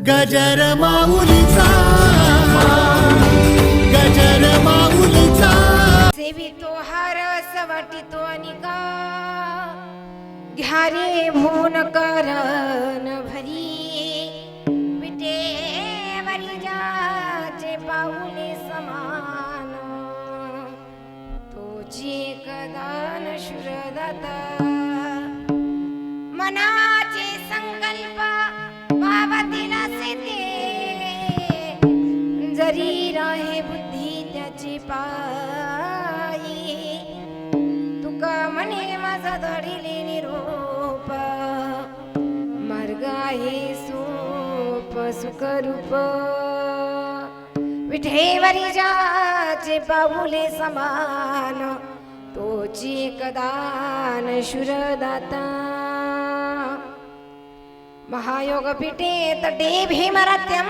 गजर माऊलीचा गजर माऊलीचा सेवितो हार सवाटितो अनिका घ्या रे भून करण भरी विटेवरी जाचे पाऊले समान तोची कदान शुरदाता मनाचे संकल्प बाबतीला सेते जरी राहे बुद्धी त्याची पायी तुका म्हणे माझा दडीले निरोप मार्ग आहे सोप सुखरूप विठेवरी जाचे पाऊले समान तोची कदान शुरदाता महायोग पीठे तटे भीमरत्यं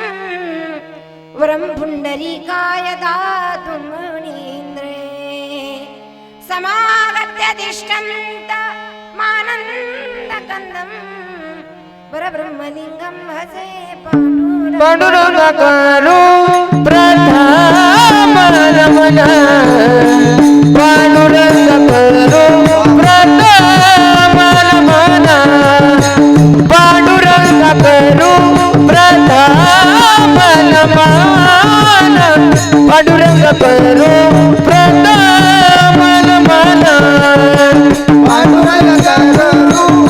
वरं पुंडरीकाय दातुं मुनीन्द्रे समागत्य तिष्ठन्त मानन्दकन्दं परब्रह्मलिङ्गं भजे पांडुरंगाकरो प्रथम नमन पांडुरंगाकरो प्रथम नमन पांडुरंगाकरो प्रथम नमन पांडुरंगाकरो प्रथम नमन पांडुरंगाकरो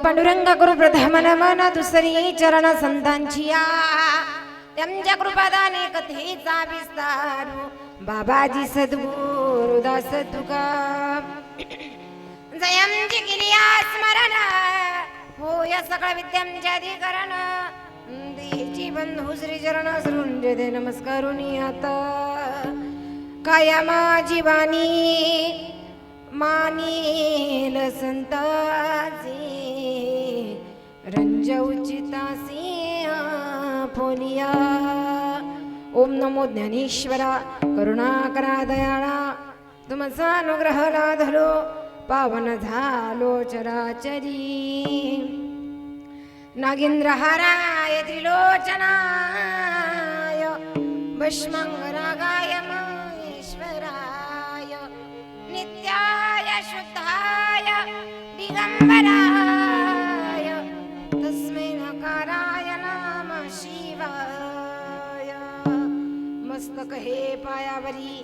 पांडुरंगा गुरु प्रथम नमन दुसरी चरण संतांची त्यांच्या कृपादाने कथेचा विस्तारू बाबाजी सद्गुरु दास तुका जयंती क्रिया स्मरण होय सकळ विद्यांच्या अधिकरण देची बंधू श्री चरण सृंज दे नमस्कारुनी आता कायमा जीवानी मानील संताचे रंज उचितासी फोलिया ओम नमो ज्ञानेश्वरा करुणाकरा दयाळा तुमचा अनुग्रह लाधलो पावन झालो चराचरी नागेंद्र हाराय त्रिलोचनाय भस्मंगरागाय महेश्वराय नित्याय शुद्धाय दिगंबराय आहे पायावरी.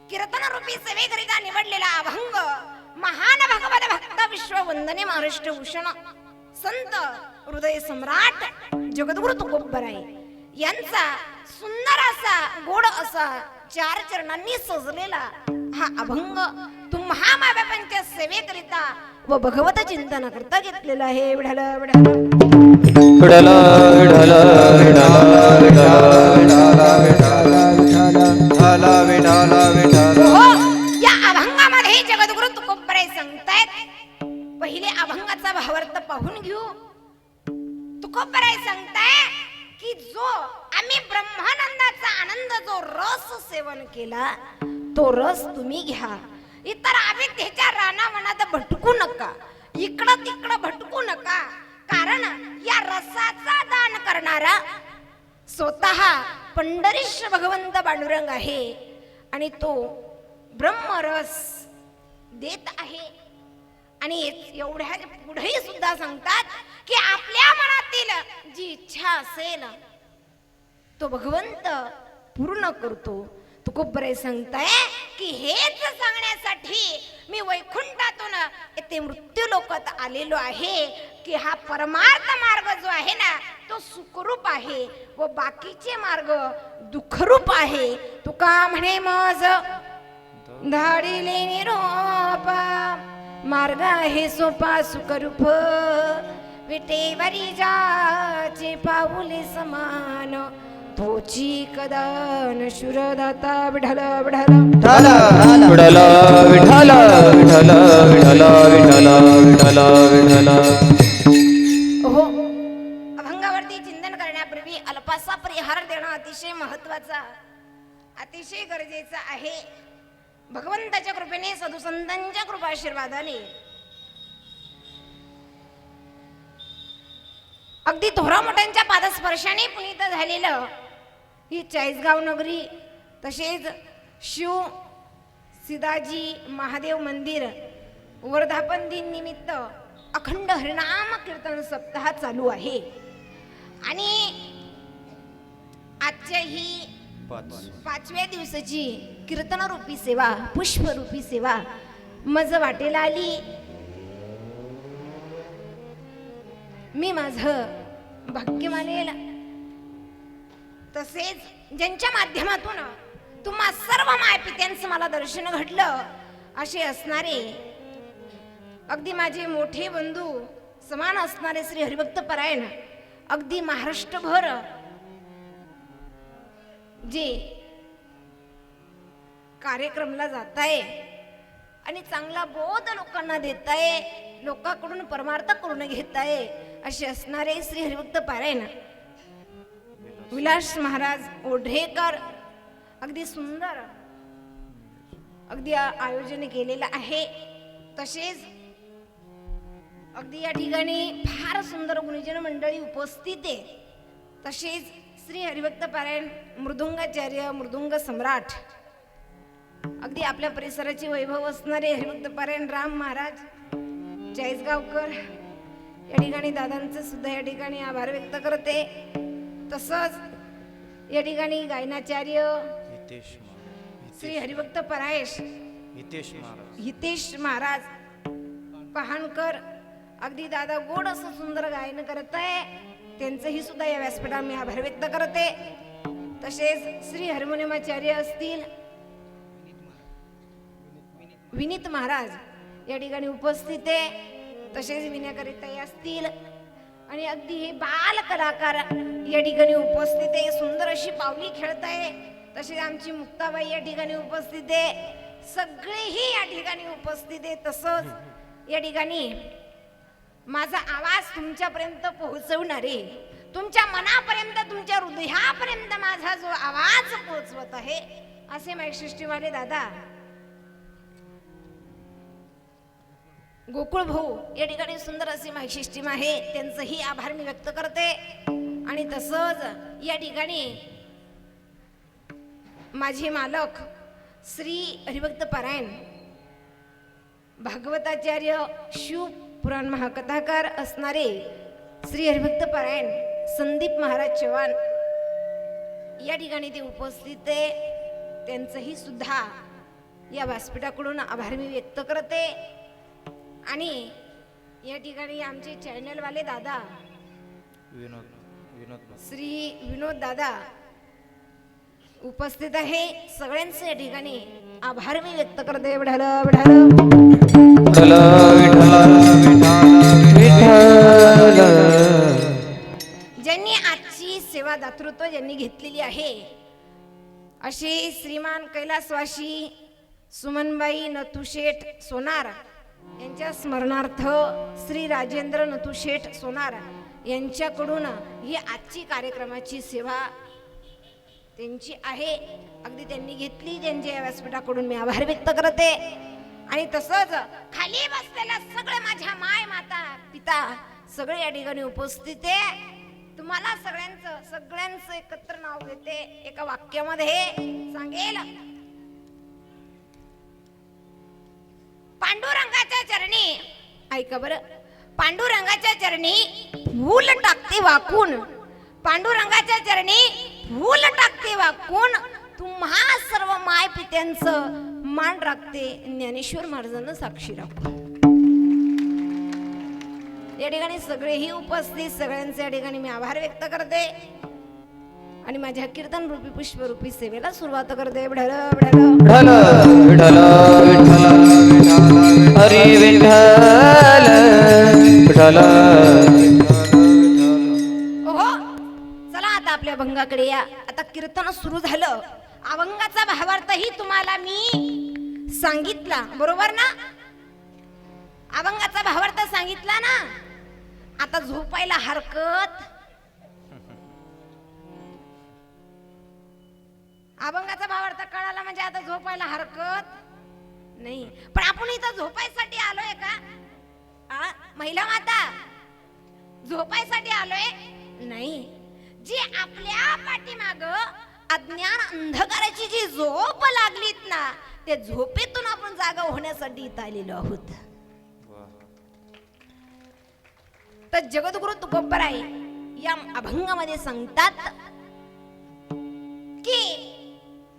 कीर्तन रूपी सेवेकरिता निवडलेला अभंग महान भगवत भक्त विश्ववंदने महाराष्ट्र भूषण संत हृदय सम्राट जगद्गुरु तुकोबराय यांचा सुंदर असा गोड असा 4 चरणांनी सजलेला हा अभंग तुम्हा मायबापांच्या सेवेकरिता व भगवत चिंतन करता घेतलेला आहे. विढाल विढाल विठ्ठल विठ्ठल विठ्ठल विठ्ठल. हो, या अभंगामध्ये जगद्गुरु तुकोबराय सांगतायत. पहिले अभंगाचा भावार्थ पाहून घेऊ. तुकोबराय सांगताय की जो आम्ही ब्रह्मानंदाचा आनंद जो रस सेवन केला तो रस तुम्ही घ्या. इतर अविद्येच्या रानावनात भटकू नका, इकडं तिकडं भटकू नका. कारण या रसाचा दान करणारा स्वतः पंढरीश भगवंत पांडुरंग आहे आणि तो ब्रह्मरस देत आहे. आणि एवढ्या पुढेही सुद्धा सांगतात की आपल्या मनातील जी इच्छा असेल तो भगवंत पूर्ण करतो. तुकोबराय सांगताय की हेच सांगण्यासाठी मी वैकुंठातून येथे मृत्यू लोकात आलेलो आहे की हा परमार्थ मार्ग जो आहे ना तो सुखरूप आहे व बाकीचे मार्ग दुःखरूप आहे. तुका म्हणे मज धाडिले निरोप मार्ग आहे सोपा सुखरूप विटेवरी जाचे पाऊले समान तोची कदान शुरदाता. विढाल विढाल विठ्ठल विठ्ठल विठ्ठल विठ्ठल विठ्ठल विठ्ठल विठ्ठल. हो, अभंगावरती चिंतन करण्यापूर्वी अल्पासा परिहार देणं अतिशय महत्वाचा अतिशय गरजेचं आहे. भगवंताच्या कृपेने साधुसंतांच्या कृपा आशीर्वादाने अगदी थोरा मोठ्यांच्या पादस्पर्शाने पुनीत झालेलं ही चाळीसगाव नगरी तसेच शिव सिदाजी महादेव मंदिर वर्धापन दिन निमित्त अखंड हरिनाम कीर्तन सप्ताह चालू आहे. आणि आजच्या ही 5व्या दिवसाची कीर्तनरूपी सेवा पुष्परूपी सेवा मज वाटेला आली. मी माझं भाग्य मानेल. तसेच ज्यांच्या माध्यमातून तुम्हा सर्व मायपित्यांचं मला दर्शन घडलं असे असणारे अगदी माझे मोठे बंधू समान असणारे श्री हरिभक्त परायण अगदी महाराष्ट्रभर जे कार्यक्रमला जात आहे आणि चांगला बोध लोकांना देत आहे, लोकांकडून परमार्थ करून घेत आहे असे असणारे श्री हरिभक्त पारायण विलास महाराज ओढेकर अगदी सुंदर अगदी आयोजन केलेलं आहे. तसेच अगदी या ठिकाणी फार सुंदर गुणीजन मंडळी उपस्थित आहे. तसेच श्री हरिभक्त पारायण मृदुंगाचार्य मृदुंग सम्राट अगदी आपल्या परिसराची वैभव असणारे हरिभक्त पारायण राम महाराज चाळीसगावकर या ठिकाणी दादांचे सुद्धा या ठिकाणी आभार व्यक्त करते. तसंच या ठिकाणी गायनाचार्य श्री हरिभक्त परायश हितेश महाराज पहाणकर अगदी दादा गोड असं सुंदर गायन करत आहे, त्यांचंही सुद्धा या व्यासपीठावर मी आभार व्यक्त करते. तसेच श्री हार्मोनियमाचार्य असतील विनीत महाराज या ठिकाणी उपस्थित आहे. तसेच विनयकरिता असतील आणि अगदी हे बाल कलाकार या ठिकाणी उपस्थित आहे, सुंदर अशी पावली खेळत आहे. तसेच आमची मुक्ताबाई या ठिकाणी उपस्थित आहे, सगळेही या ठिकाणी उपस्थित आहे. तसंच या ठिकाणी माझा आवाज तुमच्यापर्यंत पोहोचवणारे, तुमच्या मनापर्यंत तुमच्या हृदयापर्यंत माझा जो आवाज पोहोचवत आहे असे माईकसृष्टीवाले दादा गोकुळ भाऊ या ठिकाणी सुंदर अशी माईक सिस्टीम आहे, त्यांचंही आभार मी व्यक्त करते. आणि तसंच या ठिकाणी माझे मालक श्री हरिभक्त पारायण भागवताचार्य शिव पुराण महाकथाकार असणारे श्री हरिभक्त पारायण संदीप महाराज चव्हाण या ठिकाणी ते उपस्थित आहे, त्यांचंही सुद्धा या व्यासपीठाकडून आभार मी व्यक्त करते. आणि या ठिकाणी आमचे चॅनलवाले दादा श्री विनोद दादा उपस्थित आहे. सगळ्यांचे या ठिकाणी आभार मी व्यक्त करते. विठ्ठल विठ्ठल विठ्ठल ज्यांनी आजची सेवा दातृत्व ज्यांनी घेतलेली आहे अशी श्रीमान कैलासवासी सुमनबाई नथुशेठ सोनार यांच्या स्मरणार्थ श्री राजेंद्र नथुशेठ सोनार यांच्याकडून ही आजची कार्यक्रमाची सेवा त्यांची आहे. अगदी त्यांनी घेतली. त्यांच्या या व्यासपीठाकडून मी आभार व्यक्त करते. आणि तसंच खाली बसलेल्या सगळे माझ्या माय माता पिता सगळे या ठिकाणी उपस्थित आहे. तुम्हाला सगळ्यांचं एकत्र नाव घेते. एका वाक्यामध्ये सांगेल. पांडुरंगाच्या चरणी ऐका बरं. पांडुरंगाच्या चरणी फूल टाकते वाकून. पांडुरंगाच्या चरणी फूल टाकते वाकून. तुम्हा सर्व माय पित्यांचं मान राखते. ज्ञानेश्वर महाराजांना साक्षी राखू. या ठिकाणी सगळेही उपस्थित सगळ्यांचे या ठिकाणी मी आभार व्यक्त करते. आणि माझ्या कीर्तन रूपी पुष्प रूपी सेवेला सुरुवात करते. विठ्ठल विठ्ठल विठ्ठल विठ्ठल हरी विठ्ठल विठ्ठल. हो चला आता आपल्या अभंगाकडे या. आता कीर्तन सुरू झालं. अभंगाचा भावार्थही तुम्हाला मी सांगितला बरोबर ना. अभंगाचा भावार्थ सांगितला ना. आता झोपायला हरकत. अभंगाचा भावार्थ कळाला म्हणजे आता झोपायला हरकत नाही. पण आपण इथं झोपायसाठी आलोय का? महिला माता झोपायसाठी आलोय नाही. जी आपल्या पाठीमाग अज्ञान अंधकाराची जी झोप लागलीत ना त्या झोपेतून आपण जागा होण्यासाठी इथं आलेलो आहोत. तर जगद्गुरु तुकोबराय या अभंगामध्ये सांगतात की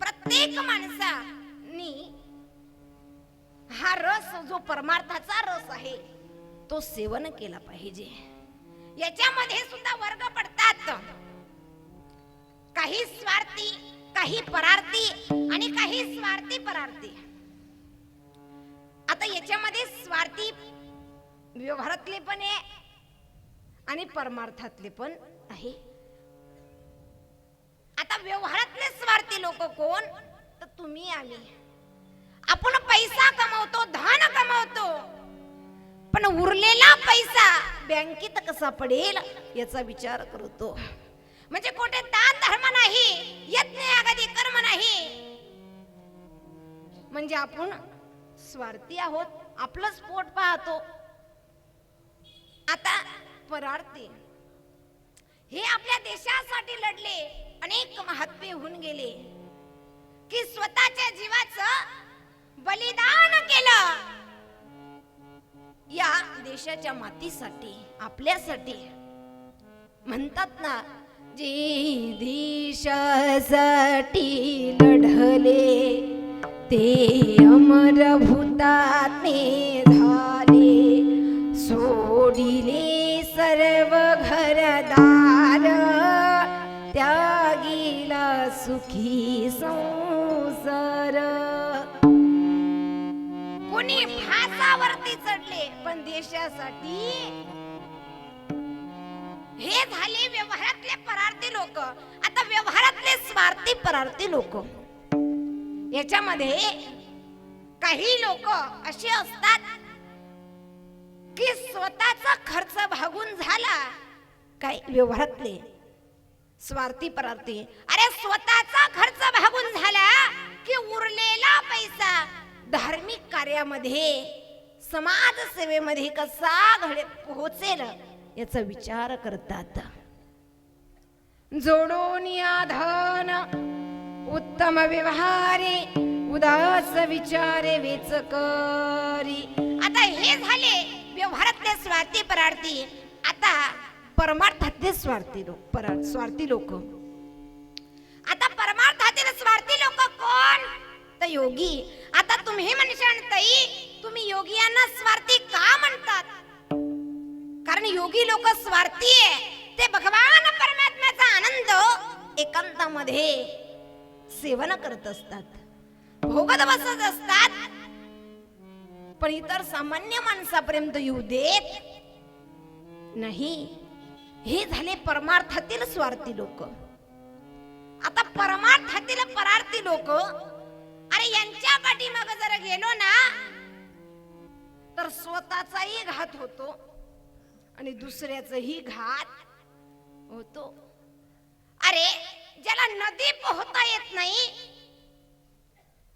प्रत्येक माणसानी हा रस जो परमार्थाचा रस आहे तो सेवन केला पाहिजे. याच्यामध्ये सुद्धा वर्ग पडतात. काही स्वार्थी, काही परार्थी आणि काही स्वार्थी परार्थी. आता याच्यामध्ये स्वार्थी व्यवहारातले पण आहे आणि परमार्थातले पण आहे. आता व्यवहारातले स्वार्थी लोक कोण? तर तुम्ही आम्ही. आपण पैसा कमवतो, धन कमवतो, पण उरलेला पैसा बँकेत कसा पडेल याचा विचार करतो. म्हणजे कोठे दान धर्म नाही, यज्ञ यागादी कर्म नाही. म्हणजे आपण स्वार्थी आहोत. आपलंच पोट पाहतो. आता परार्थी हे आपल्या देशासाठी लढले, अनेक महात्मे होऊन गेले की स्वतःच्या जीवाचं बलिदान केलं या देशाच्या मातीसाठी, आपल्यासाठी. म्हणतात ना, जे देशासाठी लढले ते अमर भूतात्मे झाले. सोडिले सर्व घरदार त्यागीला सुखी संसार. कोणी फासावरती चढले पण देशासाठी. हे झाले व्यवहारातले परार्थी लोक. आता व्यवहारातले स्वार्थी परार्थी लोक. याच्यामध्ये काही लोक असे असतात की स्वतःचा खर्च भागून झाला. काय व्यवहारातले स्वार्थी परार्थी. अरे स्वतःचा खर्च भागून झाला की उरलेला पैसा धार्मिक कार्यामध्ये, समाज सेवेमध्ये कसा घडे पोहोचेल याचा विचार करतात. जोडून या धन उत्तम व्यवहारे उदास विचारे वेचकरी. आता हे झाले व्यवहारातले स्वार्थी परार्थी. आता परमार्थातले स्वार्थी लोक. कोण? तर योगी. आता तुम्ही म्हणशाल ताई, तुम्ही योगियांना स्वार्थी का म्हणतात? कारण योगी लोक स्वार्थी आहे. ते भगवान परमात्म्याचा आनंद एकांतामध्ये सेवन करत असतात, भोगत बसत असतात, पण इतर सामान्य माणसापर्यंत येऊ देत नाही. हे झाले परमार्थातील स्वार्थी लोक. आता परमार्थातील परार्थी लोक, अरे यांच्या पाठीमागे जर गेलो ना तर स्वतःचाही घात होतो आणि दुसऱ्याचाही घात होतो. अरे ज्याला नदी पोहता येत नाही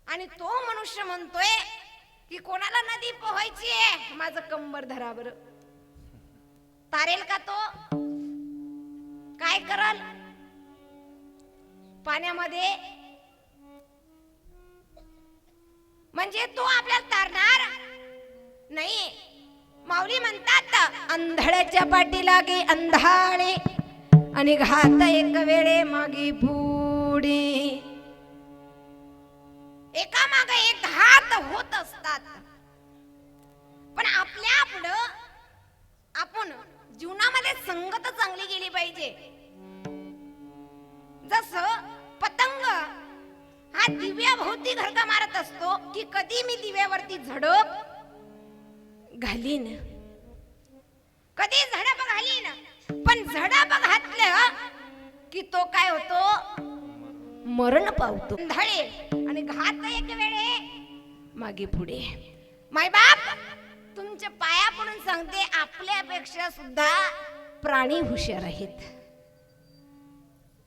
आणि तो मनुष्य म्हणतोय की कोणाला नदी पोहायची आहे, माझं कंबर धरा बरं, तारेल का तो? काय करल? पाण्यामध्ये म्हणजे तो आपल्याला तारणार नाही. माऊली म्हणतात, अंधळ्याच्या पाठी लागे अंधाळे आणि घात एक वेळे मागे पुढे. एका मागे एक घात होत असतात, पण आपल्या पुढं आपण जीवनामध्ये संगत चांगली गेली पाहिजे. जसं पतंग हा दिव्याभोवती घरका मारत असतो की कधी मी दिव्यावरती झडप घालीन, कधी झडप घालीन, पण झडप घातलं की तो काय होतो? मरण पावतो. धळे आणि घात एक वेळे मागे पुढे. मायबाप तुमच्या पाया पडून सांगते, आपल्यापेक्षा सुद्धा प्राणी हुशार आहेत.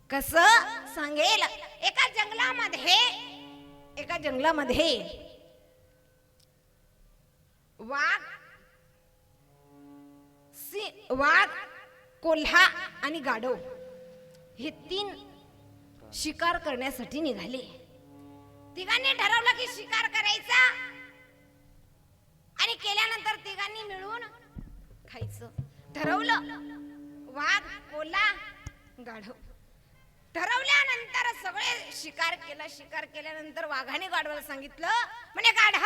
कसं सांगेल? एका जंगलामध्ये वाघ, कोल्हा आणि गाढव हे 3 शिकार करण्यासाठी निघाले. तिघांनी ठरवलं की शिकार करायचा आणि केल्यानंतर तिघांनी मिळून खायचं ठरवलं. वाघ, कोल्हा, गाढव ठरवल्यानंतर सगळे शिकार केला. शिकार केल्यानंतर वाघाने गाढवाला सांगितलं, म्हणे गाढव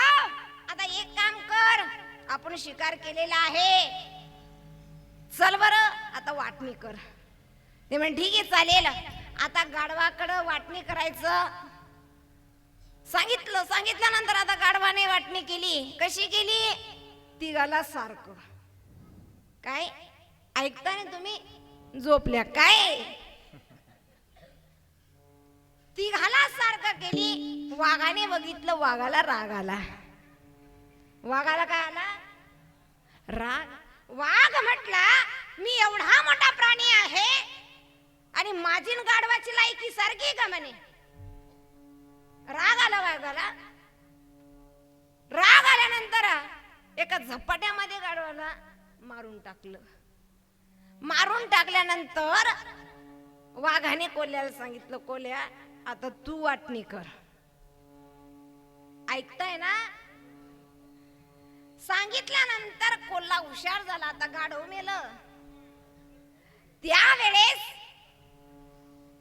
आता एक काम कर, आपण शिकार केलेला आहे, चल बरं आता वाटणी कर. ते म्हणे ठीक आहे चालेल. आता गाढवाकडं वाटणी करायचं सांगितल्यानंतर आता गाढवाने वाटणी केली. कशी केली? तिघाला सारखं. काय ऐकताय तुम्ही? झोपल्या काय? तिघाला सारखं केली. वाघाने बघितलं, वाघाला राग आला. वाघाला काय आला? राग. वाघ म्हटला, मी एवढा मोठा प्राणी आहे आणि माझी गाढवाची लायकी सारखी का म्हणे. राग आला वाघाला. राग आल्यानंतर एका झपाट्यामध्ये गाढवाला मारून टाकलं. मारून टाकल्यानंतर वाघाने कोल्ह्याला सांगितलं, कोल्ह्या आता तू वाटणी कर. ऐकताय ना? सांगितल्यानंतर कोल्हा हुशार झाला. आता गाढव मेलं. त्यावेळेस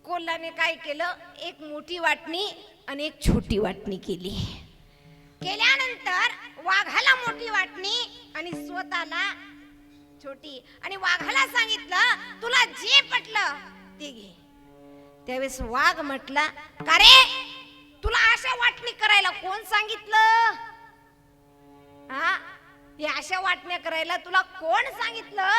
कोल्हाने काय केलं? एक मोठी वाटणी आणि एक छोटी वाटणी केली. केल्यानंतर वाघाला मोठी वाटणी आणि स्वतःला छोटी. आणि वाघाला सांगितलं, तुला जे पटलं ते घे. त्यावेळेस वाघ म्हटला, का रे तुला अशा वाटणी करायला कोण सांगितलं? हा, हे अशा वाटण्या करायला तुला कोण सांगितलं?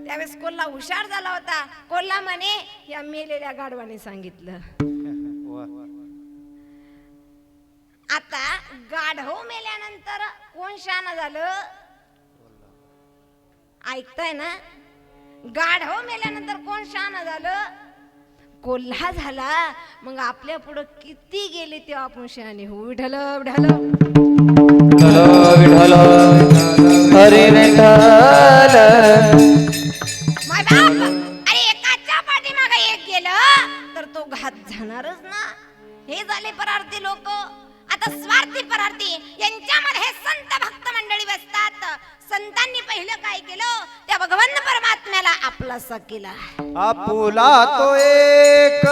त्यावेळेस कोल्हा हुशार झाला होता. कोल्हा म्हणे, या मेलेल्या गाढवाने सांगितलं. आता गाढव मेल्यानंतर कोण शहाणा झालं? ऐकताय ना? गाढव मेल्यानंतर कोण शहाणा झालं? कोल्हा झाला. मग आपल्या पुढे किती गेले तेव्हा आपण शहाणे हो. विठ्ठल विठ्ठल विठ्ठल हरी विठ्ठल. माय बाप, अरे एकाच्या पाठीमागे एक गेलं तर तो घात जाणारच ना. हे झाले परार्थी लोक. आता स्वार्थी परार्थी यांच्यामध्ये संत भक्त मंडळी बसतात. संतांनी पहिलं काय केलं? त्या भगवंत परमात्म्याला आपलासा केला. आपुला तो एक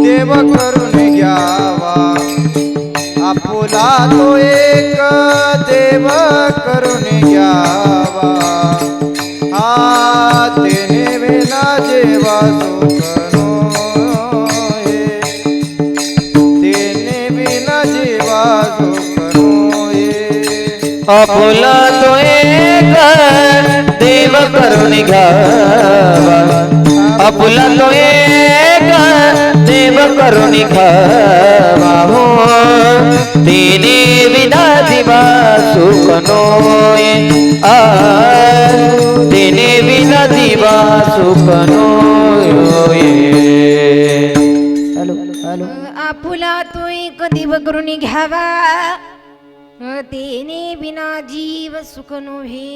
देव करून घ्यावा आपुला तो एक देव करून घ्यावा हा तेने विना जेवा सुखनो ये तेने विना जेवा सुखनो ये आपुला तो एक देव करून घ्यावा आपुला तो एक देव करून घ्यावा हो तिने विना जीवा सुख नोय तिने विना जीवा सुख नोय हॅलो हॅलो आपुला तो एक देव करून घ्यावा तेने बिना जीव सुख नव्हे.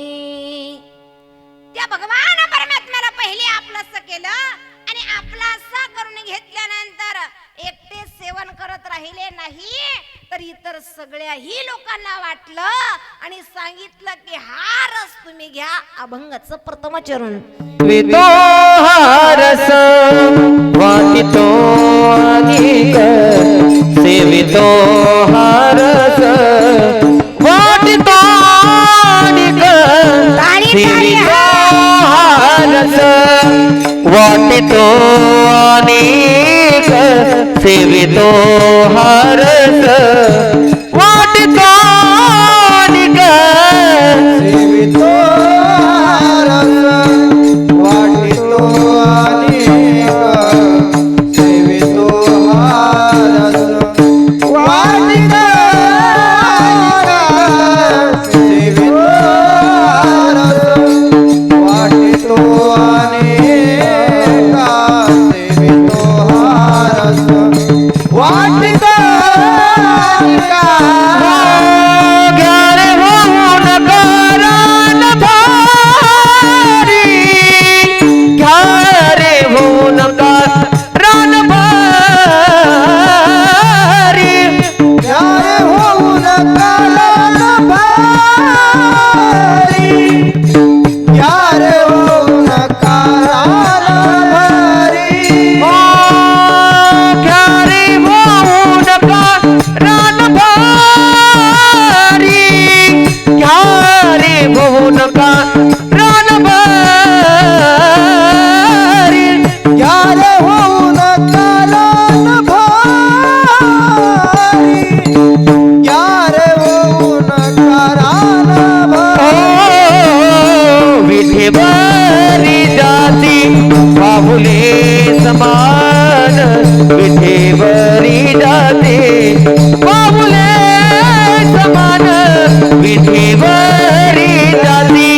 त्या भगवान परमात्म्याला पहिले आपलंसं केलं आणि आपलासा करून घेतल्यानंतर एकटे सेवन करत राहिले नाही तर इतर सगळ्याही लोकांना वाटलं आणि सांगितलं की हा रस तुम्ही घ्या. अभंगाचं प्रथम चरण. वितो हारस वाटितो अनिक सेवितो हारस वाटितो अनिक सेवितो हारस वाटितो अनिक सेवितो हारस वाटितो अनिक सेवितो रस वाटितो अनेक सेवितो रस वाटितो सेवितो रस वाटितो अनेक सेवितो रस वाटितो विठेवरी जाती बाहुले समान विठेवरी जाती बाहुले समान विठेवरी जाती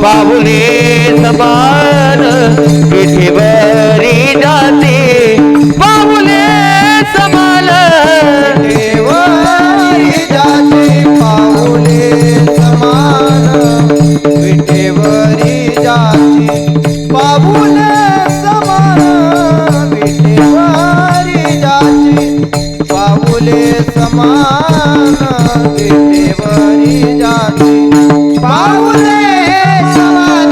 बाहुले समान विठेवरी जाती बाहुले समान देवरी जाते पाऊले समान विठेवरी जाते पाऊले समान विठेवरी जाते पाऊले समान विठेवरी जाते पाऊले समान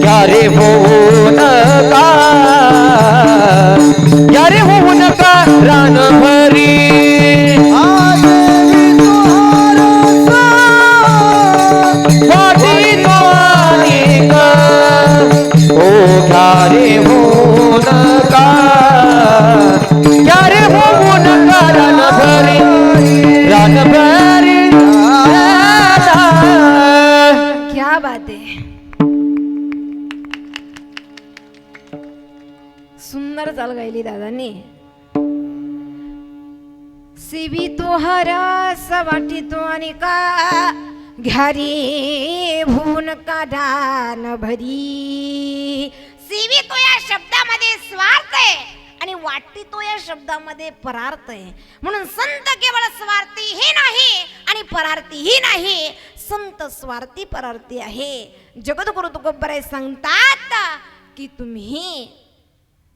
क्यारे होऊ नका क्यारे होऊ नका रान भरी वाटी त्वानिक ओ क्यारे होऊ नका क्यारे होऊ नका रान भरी रान भरी क्या बात है. सुंदर चाल गायली दादांनी. सेवितो हरस वाटितो आणि का घ्यारी भुवन का दान भरी. सेवितो या शब्दामध्ये स्वार्थ आहे आणि वाटितो या शब्दामध्ये परार्थ आहे. म्हणून संत केवळ स्वार्थी ही नाही आणि परार्थी ही नाही. संत स्वार्थी परार्थी आहे. जगद्गुरु तुकोबराय सांगतात की तुम्ही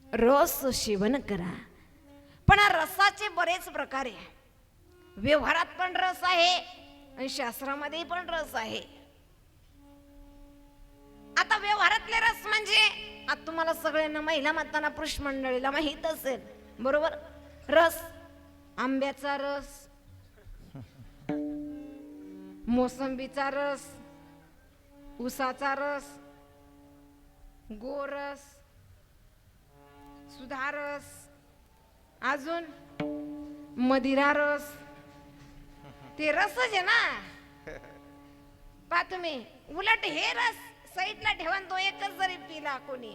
रस सेवन करा. पण रसाचे बरेच प्रकार आहे. व्यवहारात पण रस आहे, आणि शास्त्रामध्ये पण रस आहे. आता व्यवहारातले रस म्हणजे आता तुम्हाला सगळ्यांना, महिला मातांना, पुरुष मंडळीला माहित असेल, बरोबर? रस, आंब्याचा रस, मोसंबीचा रस, उसाचा रस, गोरस, सुधारस, अजून मदिरा रस. ते रसच आहे ना. पहा तुम्ही, उलट हे रस साईडला ठेवा, तो एकच जरी पिला कोणी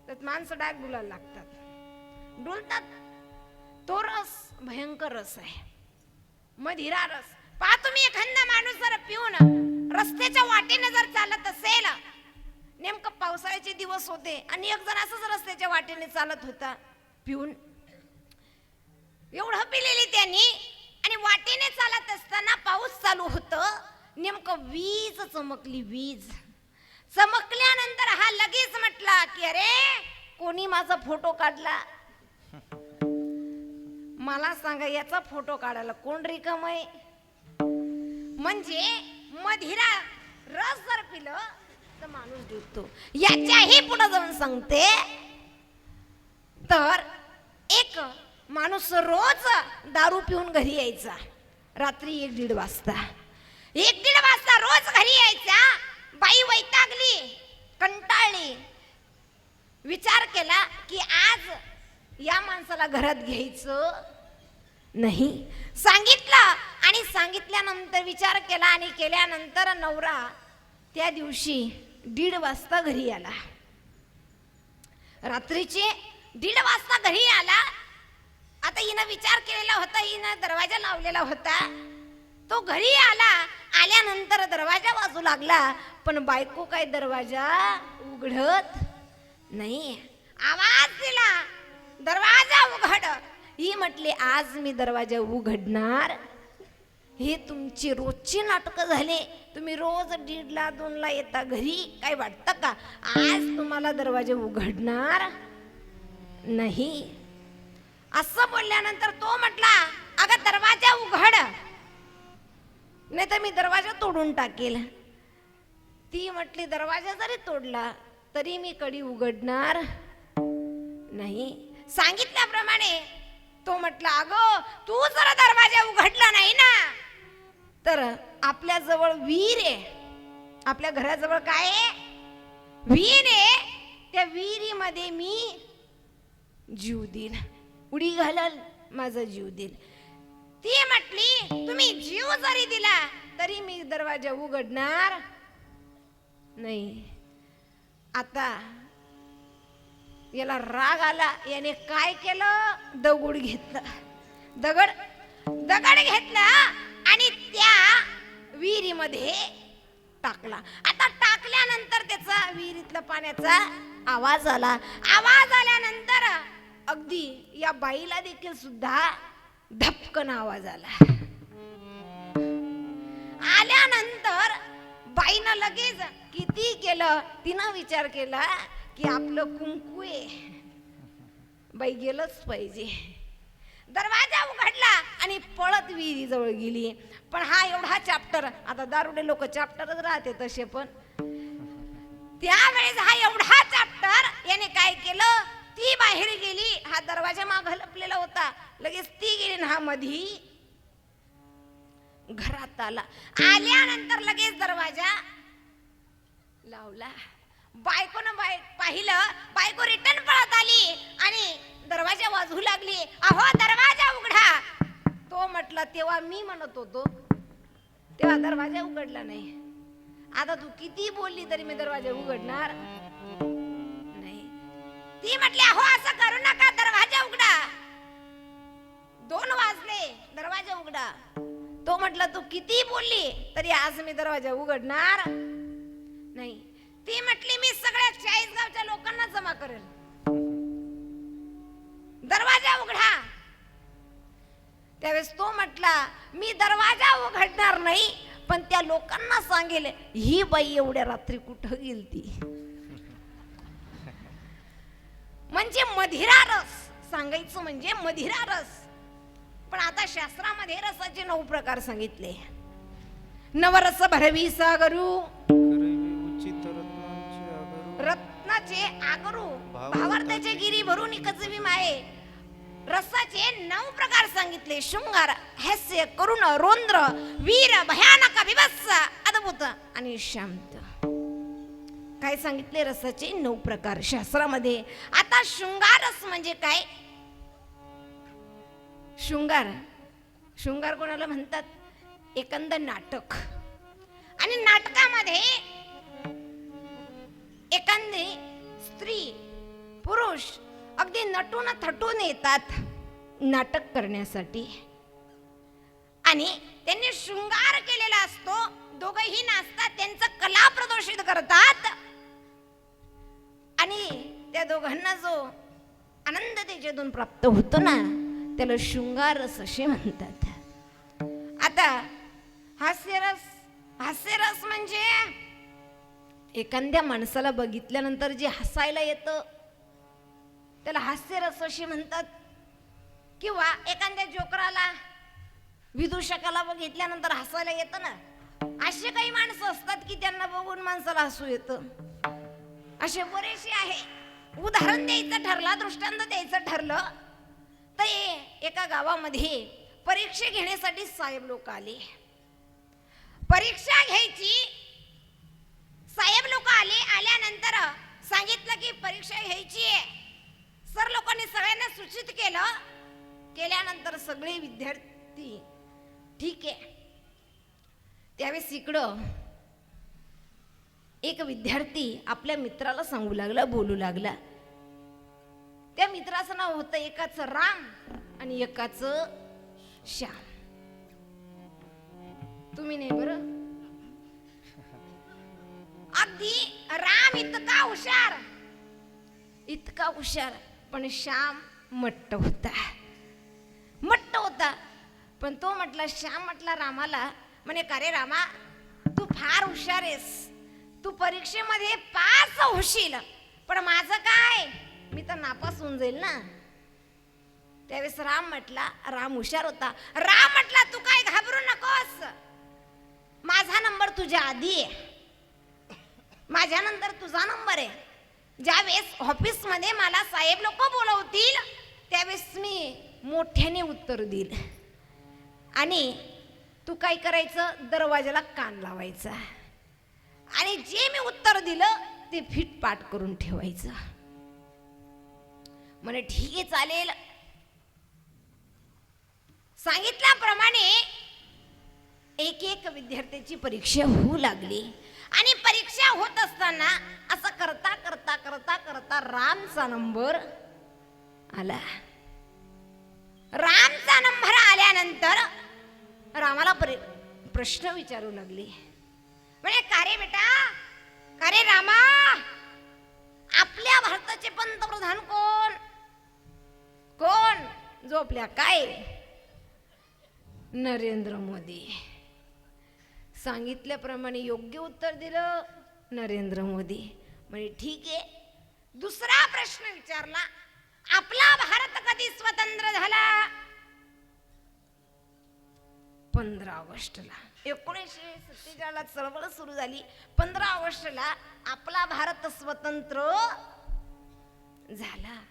तर माणसं डाग डुलायला लागतात, डुलतात. तो रस भयंकर रस आहे, मदिरा रस. पहा तुम्ही, एखादा माणूस जर पिऊन रस्त्याच्या वाटेने जर चालत असेल, नेमकं पावसाळ्याचे दिवस होते आणि एक जण असंच रस्त्याच्या वाटेने चालत होता पिऊन, एवढं पिलेली त्यांनी, आणि वाटेने चालत असताना पाऊस चालू होतं. नेमकं वीज चमकली. वीज चमकल्यानंतर हा लगेच म्हटला की अरे कोणी माझा फोटो काढला. मला सांगा, याचा फोटो काढायला कोण रिकाम आहे? म्हणजे मदिरा रस जर पिलं तर माणूस डुबतो. याच्याही पुढे जाऊन सांगते, तर एक माणूस रोज दारू पिऊन घरी यायचा, रात्री 1-1:30 वाजता. 1-1:30 वाजता रोज घरी यायचा. बाई वैतागली, कंटाळली, विचार केला की आज या माणसाला घरात घ्यायचं नाही. सांगितलं, आणि सांगितल्यानंतर विचार केला, आणि केल्यानंतर नवरा त्या दिवशी 1:30 वाजता घरी आला. रात्रीचे 1:30 वाजता घरी आला. आता हिनं विचार केलेला होता, हिनं दरवाजा लावलेला होता. तो घरी आला. आल्यानंतर दरवाजा वाजू लागला, पण बायको काय दरवाजा उघडत नाही. आवाज दिला, दरवाजा उघड. ही म्हटली आज मी दरवाजा उघडणार. हे तुमची रोजची नाटकं झाले. तुम्ही रोज 1:30ला 2ला येता घरी, काय वाटतं का आज तुम्हाला दरवाजा उघडणार नाही? असं बोलल्यानंतर तो म्हटला अगं दरवाजा उघड, नाही तर मी दरवाजा तोडून टाकेल. ती म्हटली दरवाजा जरी तोडला तरी मी कडी उघडणार नाही. सांगितल्याप्रमाणे तो म्हटला अगं तू जर दरवाजा उघडला नाही ना तर आपल्या जवळ विहीर आहे, आपल्या घराजवळ काय आहे? विहीर आहे. त्या विहिरीमध्ये मी जीव देईल, उडी घालल, माझा जीव देईल. ती म्हटली तुम्ही जीव जरी दिला तरी मी दरवाजा उघडणार नाही. आता याला राग आला. याने काय केलं? दगड घेतला, दगड घेतला आणि त्या विहिरीमध्ये टाकला. आता टाकल्यानंतर त्याचा विहिरीतला पाण्याचा आवाज आला. आवाज आल्यानंतर अगदी या बाईला देखील सुद्धा धपकन आवाज आला. आल्यानंतर बाईनं लगेच किती केलं, तिनं विचार केला की आपलं कुंकू आहे, बाई गेलंच पाहिजे. दरवाजा उघडला आणि पळत विहिरीजवळ गेली. पण हा एवढा चॅप्टर, आता दारुडे लोक चॅप्टरच राहते तसे, पण त्यावेळेस हा एवढा चॅप्टर याने काय केलं, ती बाहेर गेली, हा दरवाजा माग लपलेला होता, लगेच ती गेली ना हा मधी घरात आला. आल्यानंतर लगेच दरवाजा लावला. बायकोनं पाहिलं, बायको रिटर्न पळत आली आणि दरवाजा वाजवू लागली, अहो दरवाजा उघडा. तो म्हटला तेव्हा मी म्हणत होतो तेव्हा दरवाजा उघडला नाही, आता तू किती बोलली तरी मी दरवाजा उघडणार नाही. ती म्हटली अहो असं करू नका, दरवाजा उघडा. 2 वाजले, दरवाजा उघडा. तो म्हटला तू किती बोलली तरी आज मी दरवाजा उघडणार नाही. ती म्हटली मी सगळ्या 40 गावच्या लोकांना जमा करेल, दरवाजा उघडा. त्यावेळेस तो म्हटला मी दरवाजा उघडणार नाही, पण त्या लोकांना सांगेल ही बाई एवढ्या रात्री कुठं गेलती. म्हणजे मदिरा रस सांगायचं म्हणजे मदिरा रस. पण आता शास्त्रामध्ये रसाचे 9 प्रकार सांगितले. नवरस भरवी सागरू करवी उचित रत्नांची आगरू. रत्नाचे आगरू भावार्थाचे गिरी भरून कचवी माये. रसाचे 9 प्रकार सांगितले. शृंगार, हास्य, करुण, रौद्र, वीर, भयानक, विभत्स, अद्भुत आणि शांत. काय सांगितले? रसाचे 9 प्रकार शास्त्रामध्ये. आता शृंगार रस म्हणजे काय? शृंगार कोणाला म्हणतात? एखाद नाटक. आणि नाटकामध्ये एखादी स्त्री पुरुष अगदी नटून थटून येतात नाटक करण्यासाठी आणि त्यांनी शृंगार केलेला असतो. दोघंही नाचतात, त्यांचं कला प्रदर्शित करतात आणि त्या दोघांना जो आनंद त्याच्यातून प्राप्त होतो ना, त्याला शृंगार रस असे म्हणतात. आता हास्यरस म्हणजे एखाद्या माणसाला बघितल्यानंतर जे हसायला येतं त्याला हास्यरस असे म्हणतात. किंवा एखाद्या जोकराला, विदूषकाला बघितल्यानंतर हसायला येतं ना, असे काही माणसं असतात की त्यांना बघून माणसाला हसू येतं. असे बरेचसे आहे. उदाहरण द्यायचं ठरलं, दृष्टांत द्यायचं ठरलं तर एका गावामध्ये परीक्षा घेण्यासाठी साहेब लोक आले. परीक्षा घ्यायची साहेब लोक आले. आल्यानंतर सांगितलं की परीक्षा घ्यायची आहे. सर लोकांनी सगळ्यांना सूचित केलं. केल्यानंतर सगळे विद्यार्थी ठीक आहे. त्यावेळेस इकडं एक विद्यार्थी आपल्या मित्राला सांगू लागला, बोलू लागला. त्या मित्राचं नाव होतं एकाचं राम आणि एकाचं श्याम. तुम्ही नाही बरं. अगदी राम इतका हुशार पण श्याम मट्ट होता. पण तो म्हटला, श्याम म्हटला रामाला, म्हणे का रे रामा, तू फार हुशार आहेस, तू परीक्षेमध्ये पास होशील, पण माझं काय, मी तर नापास होऊन जाईल ना. त्यावेळेस राम हुशार होता. राम म्हटला, तू काय घाबरू नकोस, माझा नंबर तुझ्या आधी आहे, माझ्यानंतर तुझा नंबर आहे. ज्यावेळेस ऑफिसमध्ये मला साहेब लोक बोलवतील त्यावेळेस मी मोठ्याने उत्तर देईल आणि तू काय करायचं, दरवाजाला कान लावायचा आणि जे मी उत्तर दिलं ते फिटपाट करून ठेवायचं. म्हणे ठीक आहे चालेल. सांगितल्याप्रमाणे एक एक विद्यार्थ्याची परीक्षा होऊ लागली आणि परीक्षा होत असताना असं करता करता करता करता रामचा नंबर आला. रामचा नंबर आल्यानंतर रामाला प्रश्न विचारू लागले. म्हणजे का रे बेटा, का रे रामा, आपल्या भारताचे पंतप्रधान कोण? झोपल्या काय? नरेंद्र मोदी. सांगितल्याप्रमाणे योग्य उत्तर दिलं नरेंद्र मोदी. म्हणजे ठीक आहे. दुसरा प्रश्न विचारला, आपला भारत कधी स्वतंत्र झाला? 15 ऑगस्टला. 1947ला चळवळ सुरू झाली. 15 ऑगस्टला आपला भारत स्वतंत्र झाला.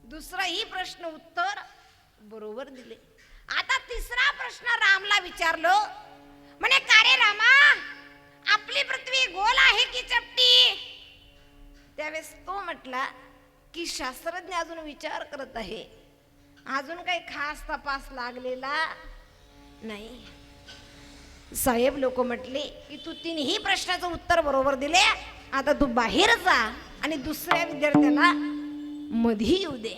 दुसराही प्रश्न उत्तर बरोबर दिले. आता तिसरा प्रश्न रामला विचारलो. म्हणे का रे रामा, आपली पृथ्वी गोल आहे की चपटी? त्यावेळेस तो म्हटला की शास्त्रज्ञ अजून विचार करत आहे, अजून काही खास तपास लागलेला नाही. साहेब लोक म्हटले की तू तिन्ही प्रश्नाचं उत्तर बरोबर दिले, आता तू बाहेर जा आणि दुसऱ्या विद्यार्थ्याला मध्ये येऊ दे.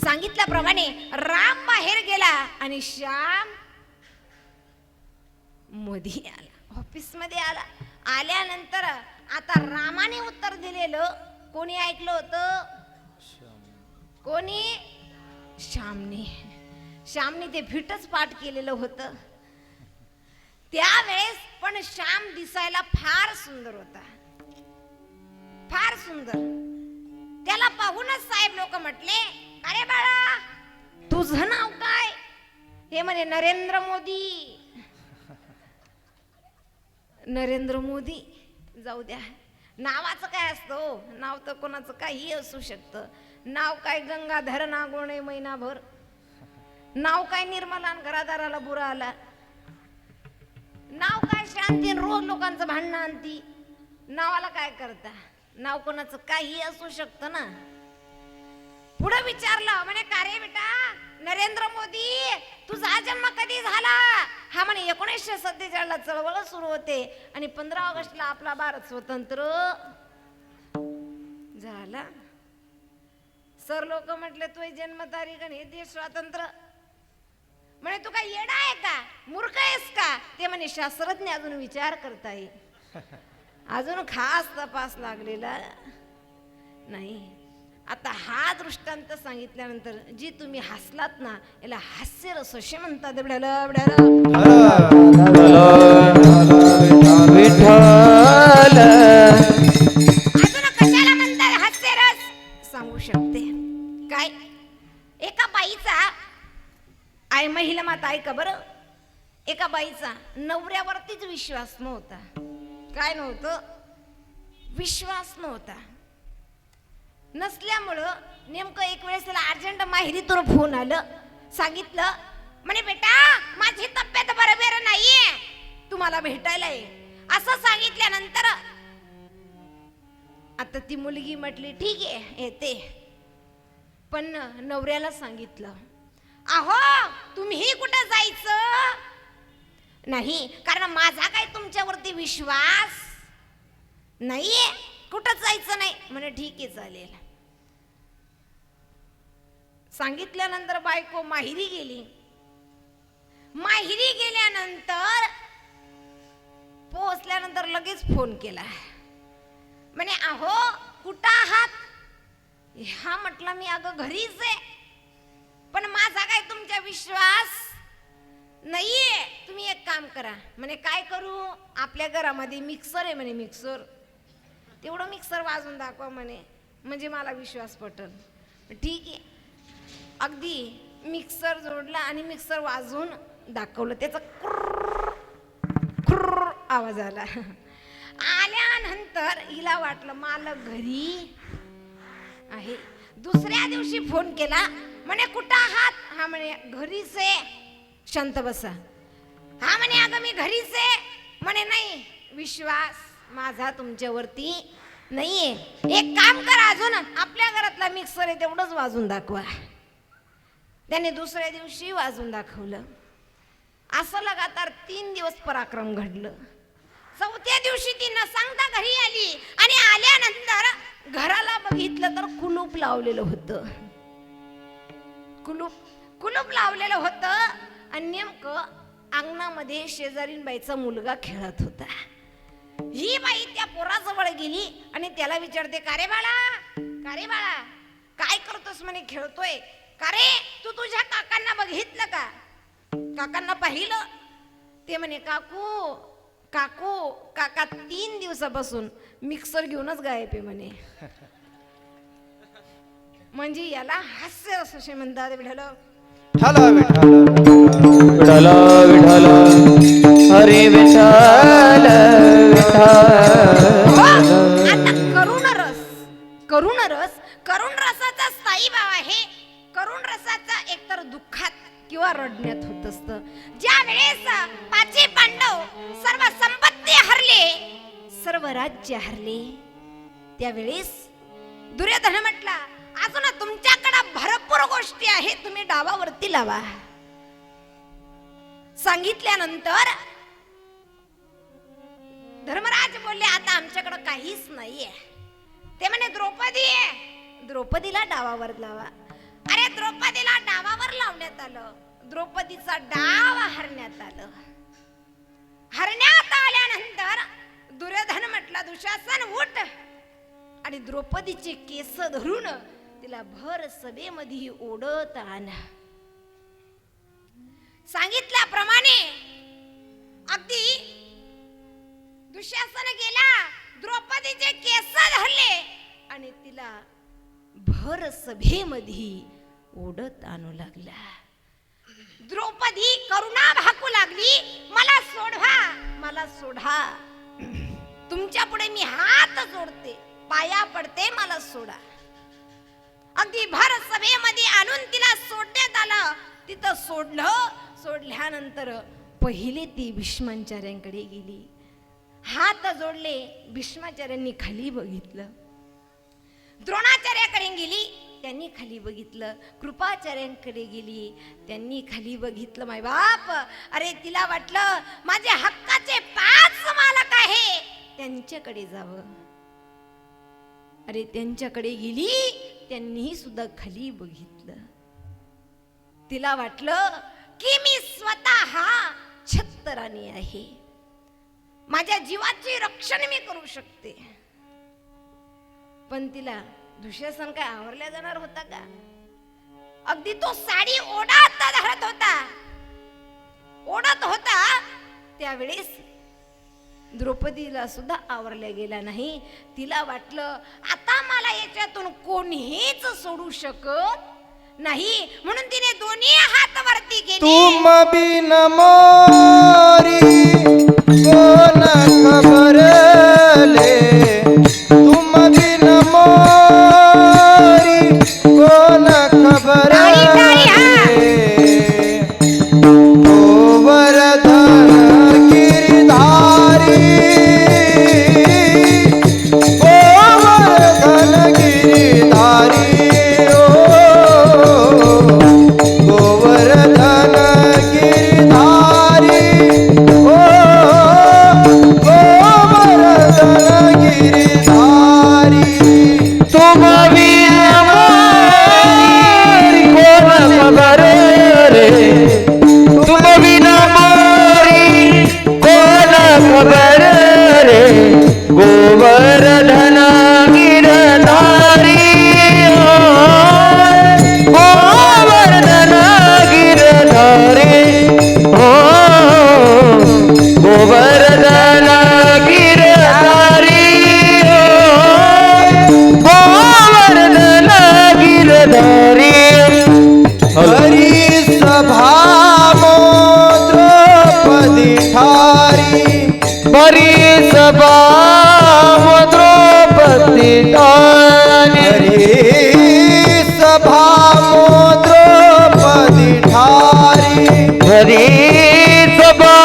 सांगितल्याप्रमाणे राम बाहेर गेला आणि श्याम मध्ये आला, ऑफिस मध्ये आला. आल्यानंतर आता रामाने उत्तर दिलेलं कोणी ऐकलं होतं? कोणी? श्यामने ते फिटच पाठ केलेलं होतं. त्यावेळेस पण श्याम दिसायला फार सुंदर होता, फार सुंदर. त्याला पाहूनच साहेब लोक म्हटले, अरे बाळा तुझं नाव काय? हे म्हणे नरेंद्र मोदी. नरेंद्र मोदी जाऊ द्या, नावाचं काय असतं, नाव तर कोणाचं काही असू शकतं. नाव काय गंगाधर नागोणे महिनाभर, नाव काय निर्मलान घरादाराला बुरा आला, नाव काय शांती रोज लोकांचं भांडणं आणती. नावाला काय करता, नाव कोणाचं काही असू शकतं ना. पुढे विचारलं म्हणे का रे बेटा नरेंद्र मोदी तुझा जन्म कधी झाला. हा म्हणे 1947 ला चळवळ सुरू होते आणि 15 ऑगस्टला आपला भारत स्वतंत्र झाला. सर लोक म्हटले तुझी जन्मतारीख आणि हे देश स्वातंत्र्य. म्हणे तू काय येडा आहे का, मूर्ख आहेस का. ते म्हणे शास्त्रज्ञ अजून विचार करताय, अजून खास तपास लागलेला नाही. आता हा दृष्टांत सांगितल्यानंतर जी तुम्ही हसलात ना याला हास्यरस असे म्हणतात. विठ्ठल अजून कशाला म्हणतात हास्यरस सांगू शकते. काय एका बाईचा आई महिला माता ऐका बरं, एका बाईचा नवऱ्यावरतीच विश्वास नव्हता. काय नव्हतं, विश्वास नव्हता. नसल्यामुळं नेमकं एक वेळेस त्याला अर्जंट माहेरीतून फोन आलं. सांगितलं म्हणे बेटा माझी तब्येत बरोबर नाहीये, तुम्हाला भेटायला ये. असं सांगितल्यानंतर आता ती मुलगी म्हटली ठीक आहे येते. पण नवऱ्याला सांगितलं अहो तुम्ही कुठं जायचं नाही, कारण माझा काय तुमच्यावरती विश्वास नाहीये, कुठं जायचं नाही. म्हणे ठीक आहे चालेल. सांगितल्यानंतर बायको माहेरी गेली. माहेरी गेल्यानंतर पोहोचल्यानंतर लगेच फोन केला. म्हणे अहो कुठं आहात. हा म्हटलं मी अगं घरीच आहे, पण माझा काय तुमचा विश्वास नाहीये. तुम्ही एक काम करा. म्हणे काय करू. आपल्या घरामध्ये मिक्सर आहे म्हणे, मिक्सर तेवढं मिक्सर वाजून दाखवा म्हणे, म्हणजे मला विश्वास पटल. ठीक आहे. अगदी मिक्सर जोडला आणि मिक्सर वाजवून दाखवलं. त्याचा खुर्र आवाज आला. आल्यानंतर हिला वाटलं मालक घरी आहे. दुसऱ्या दिवशी फोन केला. म्हणे कुठं आहात. हा म्हणे घरीच आहे. शांत बसा. हा म्हणे अगं मी घरीच आहे. म्हणे नाही विश्वास माझा तुमच्यावरती नाहीये. एक काम करा, अजून आपल्या घरातला मिक्सर आहे तेवढंच वाजून दाखवा. त्याने दुसऱ्या दिवशी वाजून दाखवलं. असं लगातार 3 दिवस पराक्रम घडलं. चौथ्या दिवशी ती न सांगता घरी आली आणि आल्यानंतर घराला बघितलं तर कुलूप लावलेलं होतं. कुलूप लावलेलं होतं आणि नेमकं अंगणामध्ये शेजारीन बाईचा मुलगा खेळत होता. ही बाई त्या पोराजवळ गेली आणि त्याला विचारते का रे बाळा काय करतोस. म्हणे खेळतोय. का रे तू तुझ्या काकांना बघितलं का. काकांना पाहिलं. ते म्हणे काका 3 दिवसापासून मिक्सर घेऊनच गायब आहे म्हणे. म्हणजे याला हास्य असे म्हणतात. विठ्ठल विठ्ठल हरी विठ्ठल करुण रसाचा स्थायी भाव आहे. करुण रसाचा एकतर दुःखात किंवा रडण्यात होत असतं. ज्या वेळेस 5 पांडव सर्व संपत्ती हरले, सर्व राज्य हरले, त्यावेळेस दुर्योधन म्हटला अजून तुमच्याकडे भरपूर गोष्टी आहेत, तुम्ही डावावरती लावा. सांगितल्यानंतर धर्मराज बोलले आता आमच्याकडे काहीच नाहीये. ते म्हणे द्रौपदी आहे, द्रौपदीला डावावर लावा. अरे द्रौपदीला डावावर लावण्यात आलं. द्रौपदीचा डाव हरण्यात आलं. हरण्यात आल्यानंतर दुर्योधन म्हटला दुशासन उठ आणि द्रौपदीचे केस धरून तिला भर सभेमध्ये ओढत आण. सांगितल्याप्रमाणे अगदी दुशासन गेला, द्रौपदीचे केस धरले आणि तिला भर सभेमध्ये ओढत आणू लागला. द्रौपदी करुणा भाकू लागली, मला सोडवा मला सोडा. तुमच्या पुढे मी हात जोडते, पाया पडते, मला सोडा. अगदी भर सभेमध्ये आणून तिला सोडण्यात आलं. तिथं सोडल्यानंतर पहिले ती भीष्माचार्यांकडे गेली, हात जोडले. भीष्माचार्यांनी खाली बघितलं. द्रोणाचार्याकडे गेली, त्यांनी खाली बघितलं. कृपाचार्यांकडे गेली, त्यांनी खाली बघितलं. माय बाप, अरे तिला वाटलं माझे हक्काचे 5 मालक आहे, त्यांच्याकडे जावं. अरे त्यांच्याकडे गेली, त्यांनी सुद्धा खाली बघितलं. तिला वाटलं की मी स्वतः छत्रराणी आहे, माझ्या जीवाचे रक्षण मी करू शकते. पण तिला दुःशासन काय आवरल्या जाणार होता का? अगदी तो साडी ओढत होता त्यावेळेस द्रौपदीला सुद्धा आवरल्या गेला नाही. तिला वाटलं आता मला याच्यातून कोणीच सोडू शकत नाही, म्हणून तिने दोन्ही हात वरती केले. तुम बिन मोरी कोण खबरले, तुम बिन मोरी कोण खबरले. गोवर्धन गिरधारी, गोवर्धन गिरधारी, गोवर्धन गिरधारी, गोवर्धन गिरधारी. तुम बिन मोरी कोण खबर रे, तुम बिन मोरी कोण खबर रे. गोवर्धन गिरधारी, गोवर्धन गिरधारी, हो गोवर्धन गिरधारी, गोवर्धन गिरधारी. हरी सभा द्रौपदी ठारी, हरी सभा द्रौपदी ठारी, हरी सभा द्रौपदी ठारी. हरी सभा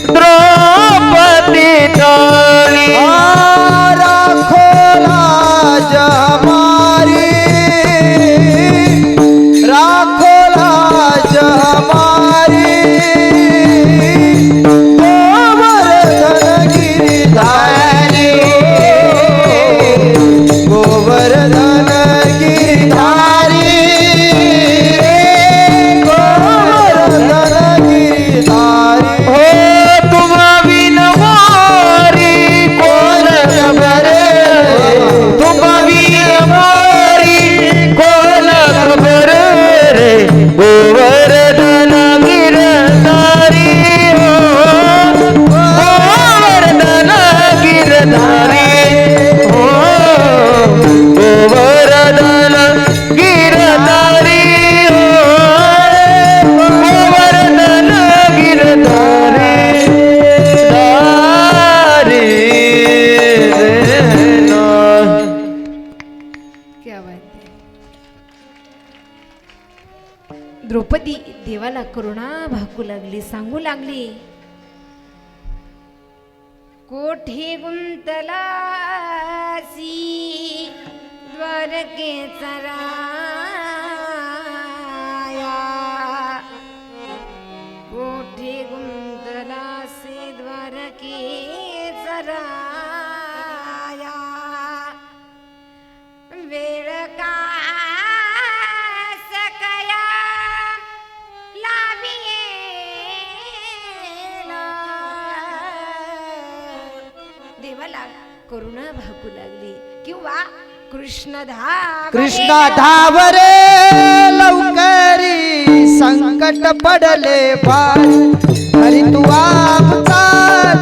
द्रौपदी ठारी. राखो लाज हमारी, राखो लाज हमारी, गोवर्धन गिरधारी, गोवर्धन गिरधारी, गोवर्धन गिरधारी. हो तुम बिन मोरी कोण खबर रे, तुम बिन मोरी कोण खबर रे. गोवर्धन गिरधारी, हो गोवर्धन गिरधारी, हो गोवर्धन गिरधारी, हो गोवर्धन गिरधारी. धारी देना. क्या बात आहे. द्रौपदी देवाला करुणा भाकू लागली, सांगू लागली, कोठे गुंतलासी द्वारकेचा राया, कोठे गुंतलासी द्वारकेचा राया. वेळ का सकया लावियेला. देवाला करुणा भाकू लागली. किंवा कृष्ण धावरे लवकरी, संकट पडले फार. हरी तू आमचा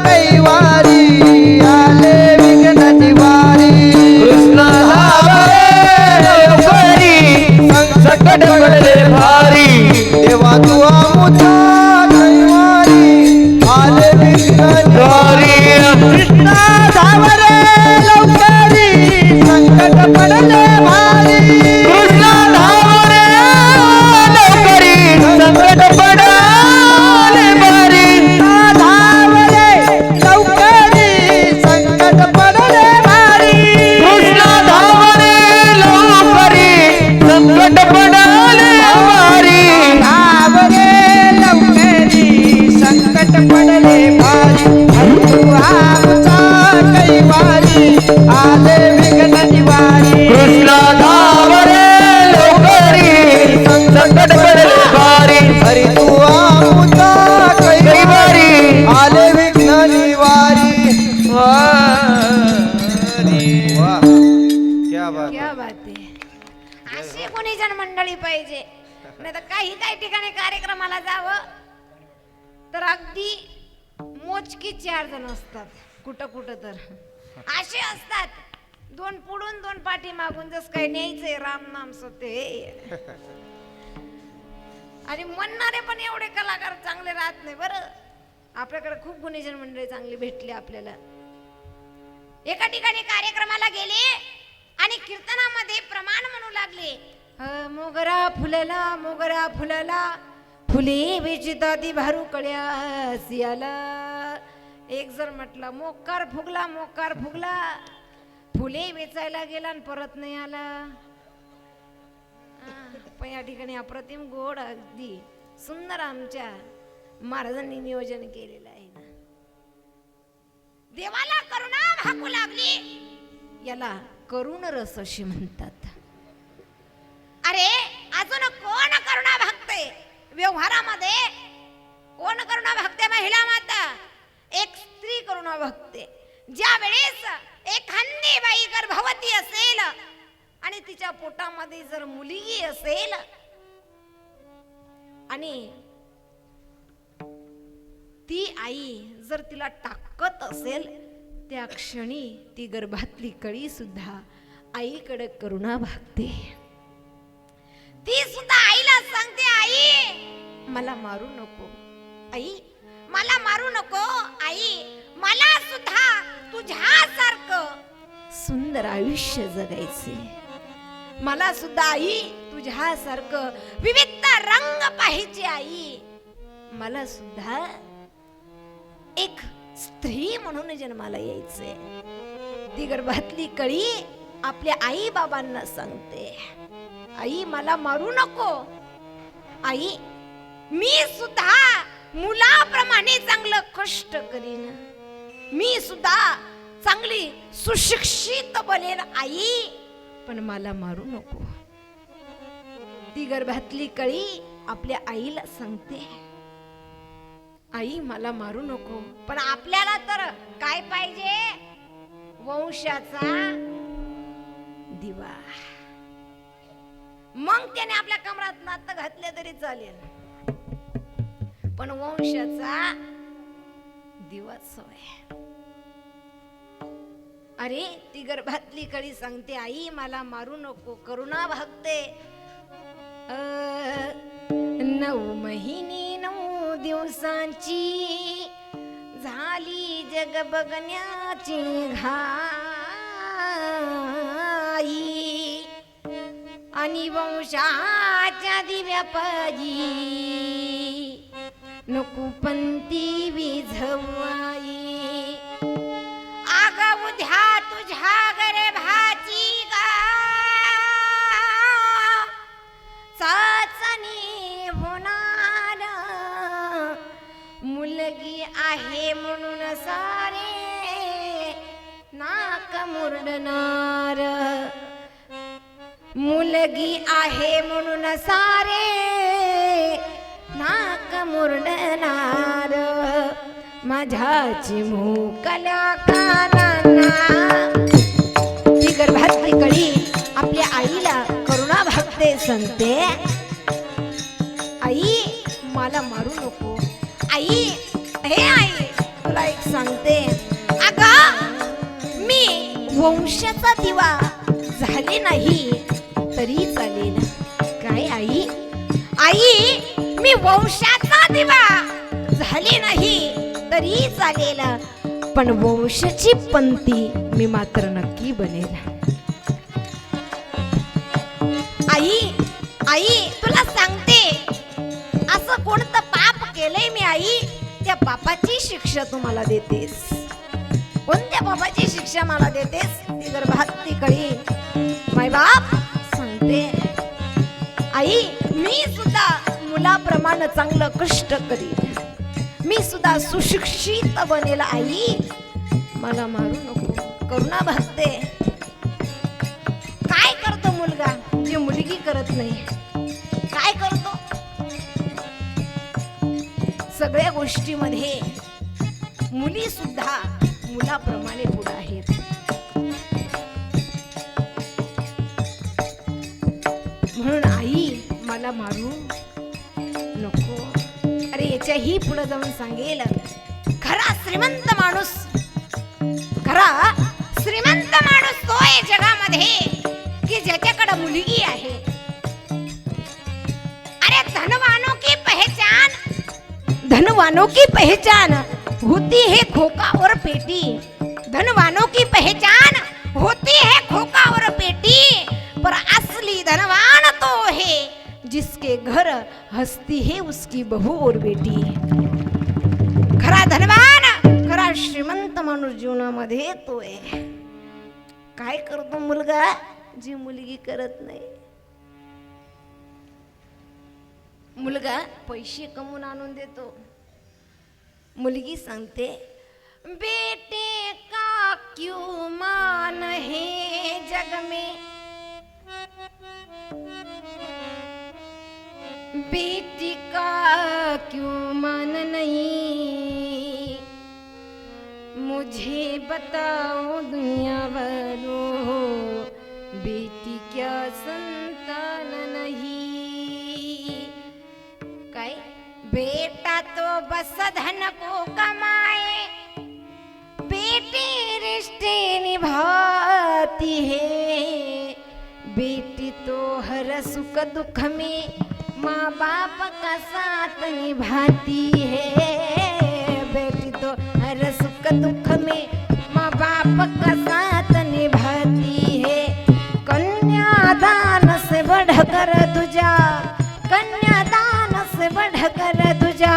कैवारी, आले विघ्न निवारी. कृष्ण धावरे लवकरी, संकट पडले भारी. देवा तू आमचा कैवारी, आले विघ्न निवारी. कृष्ण काही ठिकाणी कार्यक्रमाला जावं तर अगदी मोजकी 4 जण असतात, कुठं कुठं तर असे असतात, 2 पुढून 2 पाठी मागून, जस काही न्यायचंय राम नाम सत्य. आणि म्हणणारे पण एवढे कलाकार चांगले राहत नाही बरं. आपल्याकडे खूप गुणीजन मंडळी चांगली भेटली आपल्याला. एका ठिकाणी कार्यक्रमाला गेले आणि कीर्तनामध्ये प्रमाण म्हणू लागले, मोगरा फुलला फुले वेचिता ती भारू कळ्या सियाला. एक जर म्हटला मोकार फुगला, फुले वेचायला गेला आणि परत नाही आला. पण या ठिकाणी अप्रतिम गोड अगदी सुंदर आमच्या महाराजांनी नियोजन केलेलं आहे ना. देवाला करुणा भाकू लागली, याला करुण रस अशी म्हणतात. अरे अजून कोण करुणा भागते व्यवहारामध्ये? कोण करुणा भागते? महिला माता, एक स्त्री करुणा भागते. ज्या वेळेस एखादी बाई गर्भवती असेल आणि तिच्या पोटामध्ये जर मुलगी असेल आणि ती आई जर तिला टाकत असेल, त्या क्षणी ती गर्भातली कळी सुद्धा आईकडे करुणा भागते. ती सुद्धा आईला सांगते, आई मला मारू नको, आई मला मारू नको, आई मला सुद्धा तुझ्यासारखं सुंदर आयुष्य जगायचे, मला सुद्धा आई तुझ्यासारखं विविध रंग पाहिजे, आई मला सुद्धा एक स्त्री म्हणून जन्माला यायचे. ती गर्भातली कळी आपल्या आई बाबांना सांगते, आई मला मारू नको, आई मी सुद्धा मुलाप्रमाणे चांगलं कष्ट करीन, मी सुद्धा चांगली सुशिक्षित बनेन, आई पण मला मारू नको. ती गर्भातली कळी आपल्या आईला सांगते, आई मला मारू नको. पण आपल्याला तर काय पाहिजे? वंशाचा दिवा. मग त्याने आपल्या कमरात नातं घातले तरी चालेल, पण वंशाचा दिवा सवय. अरे ती गर्भातली कळी सांगते, आई मला मारू नको, करुणा भागते. 9 महिने 9 दिवसांची झाली जग बघण्याची घाई, आणि वंशाच्या दिव्यापाजी नको पंती विझवाई. आग उद्या तुझ्या गर्भाची गा चाचणी होणार, मुलगी आहे म्हणून सारे नाक मुरडणार, मुलगी आहे म्हणून सारे नाक मुरडणार. माझ्याची मोकल्या कानांना. ती गर्भातली कळी आपल्या आईला करुणा भागते, सांगते, आई मला मारू नको, आई हे आई तुला एक सांगते, अगं मी वंशाचा दिवा झाले नाही तरी चालेल. काय आई? आई मी वंशाचा दिवा झाले नाही तरी चालेल, पण वंशाची पंथी मी मात्र नक्की बनेल. आई आई तुला सांगते, असं कोणतं पाप केलंय मी आई, त्या पापाची शिक्षा तू मला देतेस. कोणत्या पापाची शिक्षा मला देतेस? ती गर्भातली कळी मायबाप सांगते, आई मी सुद्धा मुलाप्रमाणे चांगलं कष्ट करीन, मी सुद्धा सुशिक्षित बनेल, आई मला मारू नको, करुणा भागते. काय करतो मुलगा जे मुलगी करत नाही? काय करतो? सगळ्या गोष्टीमध्ये मुली सुद्धा मुलाप्रमाणे पुढे आहेत. म्हणून आई मला मारू नको. अरे याच्याही पुढे जाऊन सांगेल, खरा श्रीमंत माणूस, खरा श्रीमंत माणूस तो आहे जगामध्ये की ज्याच्याकडे मुलगी आहे. अरे धनवानों की पहचान, धनवानों की पहचान होती है खोका और पेटी. धनवानों की पहचान होती है खोका और पेटी, पर असली धनवान तो है जिसके घर हंसती है उसकी बहू और बेटी. खरा धनवान, खरा श्रीमंत माणूस जीवनामध्ये तो आहे. काय करतो मुलगा जी मुलगी करत नाही. मुलगा पैसे कमवून आणून देतो, मुलगी सांगते बेटे का क्यों मान है जग में, बेटी का क्यों मान नहीं, मुझे बताओ दुनिया वालों, बेटी क्या संतान नहीं. काय बेटा तो बस धन को कमाए, बेटी रिश्ते निभाती है, बेटी तो हर सुख दुख में माँ बाप का साथ निभाती है, बेटी तो हर सुख दुख में माँ बाप का साथ निभाती है. कन्यादान से बढ़कर दूजा, कन्यादान से बढ़कर दूजा,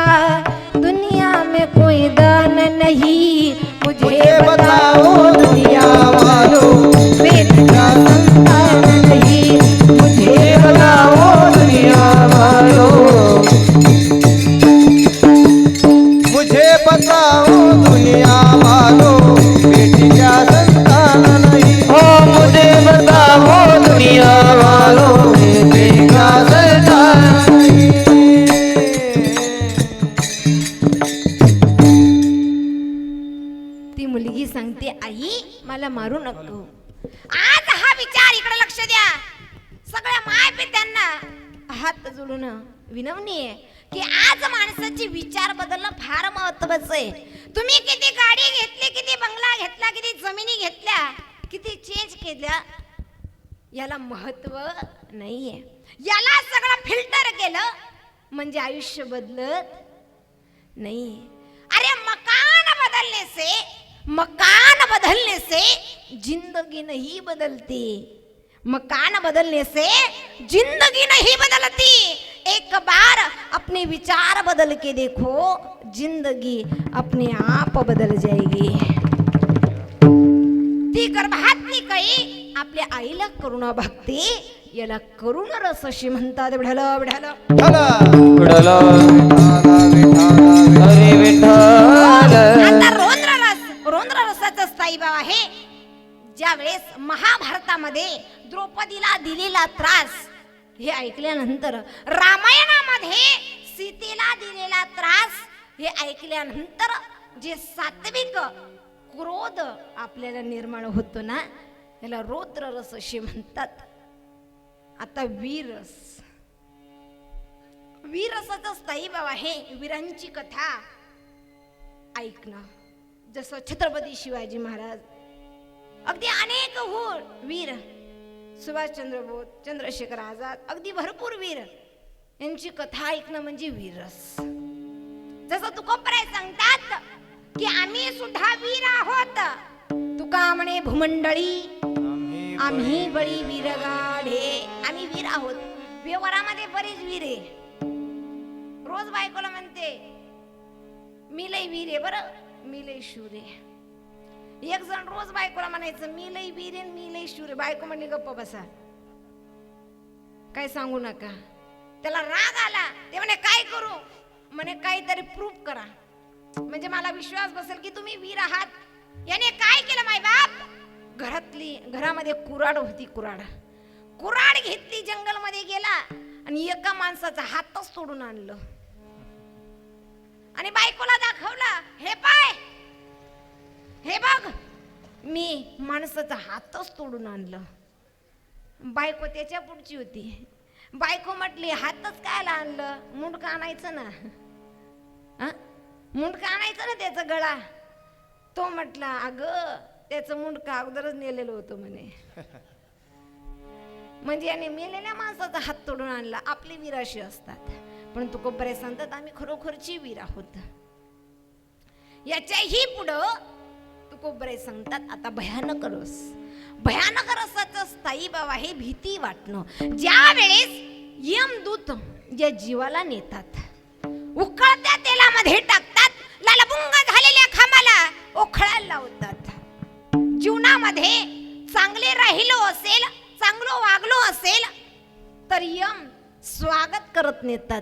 दुनिया में कोई दान नहीं. मुझे बताओ दुनिया वालों, बेटी का संतान नहीं. मुझे बताओ दुनिया वालों, मुझे बताओ दुनिया वालों, बेटी क्या संतान नहीं. हो मुझे बताओ दुनिया वालों, बेटी का संतान नहीं. ती मुलगी सांगते आई मला मारू नको. आज हा विचार इकडे लक्ष द्या. सगळ्या माय पित्यांना हात जोडून विनवणी आहे की आज माणसाचे विचार बदलणं फार महत्वाचं आहे. तुम्ही किती गाडी घेतली, किती बंगला घेतला, किती जमिनी घेतल्या, किती चेंज केल्या, याला महत्व नाहीये. याला सगळं फिल्टर केलं म्हणजे आयुष्य बदलत नाही. अरे मकान बदलने से जिंदगी नहीं बदलती. मकान बदलने से जिंदगी नहीं बदलती. एक बार अपने विचार बदल के देखो, जिंदगी अपने आप बदल जाएगी. ती गर्भातली कळी आपल्या आईला करुणा भागते. याला करुण रस अशी म्हणतात. विढाला विढाला विठ्ठला हरी विठ्ठल. आता रोंद्र रसाचा स्थायी भाव आहे. ज्या वेळेस महाभारतामध्ये द्रौपदीला दिलेला त्रास हे ऐकल्यानंतर, रामायणामध्ये सीतेला दिलेला त्रास हे ऐकल्यानंतर जे सात्विक क्रोध आपल्याला निर्माण होतो ना, याला रौद्र रस असे म्हणतात. आता वीररसाचा स्थायी भाव आहे. वीरांची कथा ऐकणं. जसं छत्रपती शिवाजी महाराज, अगदी अनेक वीर, सुभाषचंद्र बोस, चंद्रशेखर आझाद, अगदी भरपूर वीर यांची कथा ऐकणं म्हणजे वीररस. जसं तुकोबराय सांगतात की आम्ही सुद्धा वीर आहोत. तुका म्हणे भूमंडळी आम्ही बळी वीरगाढे. आम्ही वीर आहोत. व्यवहारामध्ये बरेच वीर आहे. रोज बायकोला म्हणते मी लई वीर आहे, बरं मी लई शूर आहे. एक जण रोज बायकोला म्हणायचं मी लई वीर आहे, मी लई शूर आहे. बायको म्हणली गप्प बसा, काय सांगू नका. त्याला राग आला. ते म्हणे काय करू? म्हणे काहीतरी प्रूफ करा म्हणजे मला विश्वास बसेल की तुम्ही वीर आहात. याने काय केलं माय बाप? घरामध्ये कुऱ्हाड होती. कुऱ्हाड घेतली, जंगलमध्ये गेला आणि एका माणसाचा हातच तोडून आणलं आणि बायकोला दाखवला, हे पाय, हे बघ, मी माणसाचा हातच तोडून आणलं. बायको त्याच्या पुढची होती. बायको म्हटली हातच काय आणलं, मुंडकं आणायचं ना. मुंडकं आणायचं ना त्याचा गळा. तो म्हटला अगं त्याचं मुंडकं अगोदरच नेलेलं होतं म्हणे. म्हणजे याने मेलेल्या माणसाचा हात तोडून आणला. आपली वीर अशी असतात, पण तुकोबराय सांगतात आम्ही खरोखरची वीर आहोत. याच्याही पुढं तुकोबराय सांगतात आता भयानक रस, भयानक रसाचं स्थायी भाव आहे भीती वाटणं. ज्या वेळेस यमदूत या जीवाला नेतात, उकळत्या तेलामध्ये टाकतात, लालबुंग झालेल्या खांबाला ओखळायला लावतात. जीवनामध्ये चांगले राहिलो असेल, चांगलो वागलो असेल तर यम स्वागत करत नेतात.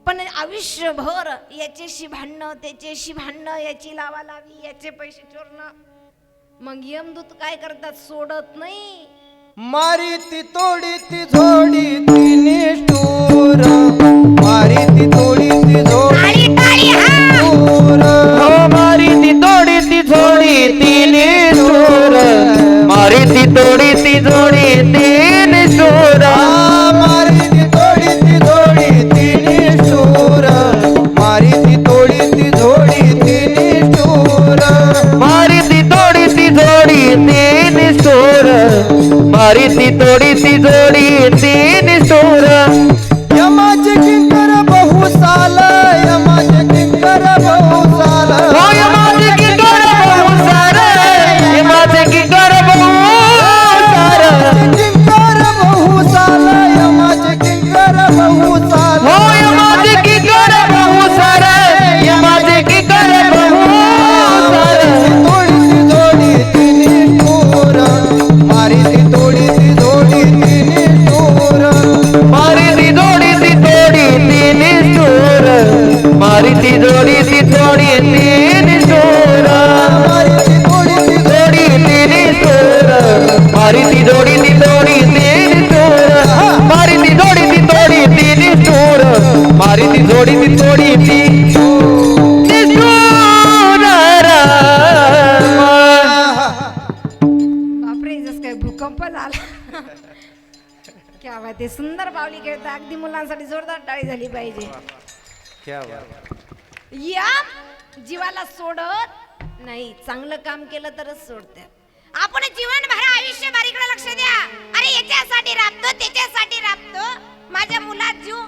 पण आयुष्यभर याच्याशी भांडणं, त्याच्याशी भांडणं, याची लावालावी, याचे पैसे चोरणं, मग यमदूत काय करतात, सोडत नाही. मारी ती तोडी ती झोडी ती निष्ठुर, मारी ती तोडी ती झोडी टाळी हा. हो मारी ती तोडी ती झोडी ती निष्ठुर, मारी ती तोडी ती झोडी ती निष्ठुर. मारी ती तोडी ती झोडी ती निष्ठुर, मारी ती तोडी ती झोडी ती निष्ठुर, मारी ती तोडी ती झोडी ती निष्ठुर, मारी ती तोडी ती झोडी ती निष्ठुर. यमाचे किंकर बहुसाल, यमाचे किंकर बहुसाल, हो यमाचे किंकर बहुसार, यमाचे किंकर बहुसार, किंकर बहुसाल, यमाचे किंकर बहुसाल, हो यमाचे किंकर बहुसार, यमाचे किंकर बहुसार. तोडी ती जोडी ती निष्ठुर, मारी ती तोडी ती जोडी ती निष्ठुर, मारी ती जोडी ती तोडी ती निष्ठुर, मारी ती जोडी ती तोडी ती निष्ठुर, मारी ती तोडी ती जोडी ती निष्ठुर, मारी ती जोडी ती तोडी ती निष्ठुर, मारी ती जोडी ती तोडी ती निष्ठुर, मारी ती जोडी ती तोडी ती निष्ठुर. बापरे, जस काय भूकंप झाला. क्या बात आहे, सुंदर बावली खेळता. अगदी मुलांसाठी जोरदार टाळी झाली पाहिजे. क्या बात. यम जीवाला सोडत नाही, चांगलं काम केलं तरच सोडतात. आपण जीवनभर आयुष्यभर इकडे लक्ष द्या. अरे याच्यासाठी राबतो, त्याच्यासाठी राबतो, माझ्या मुलात जीव,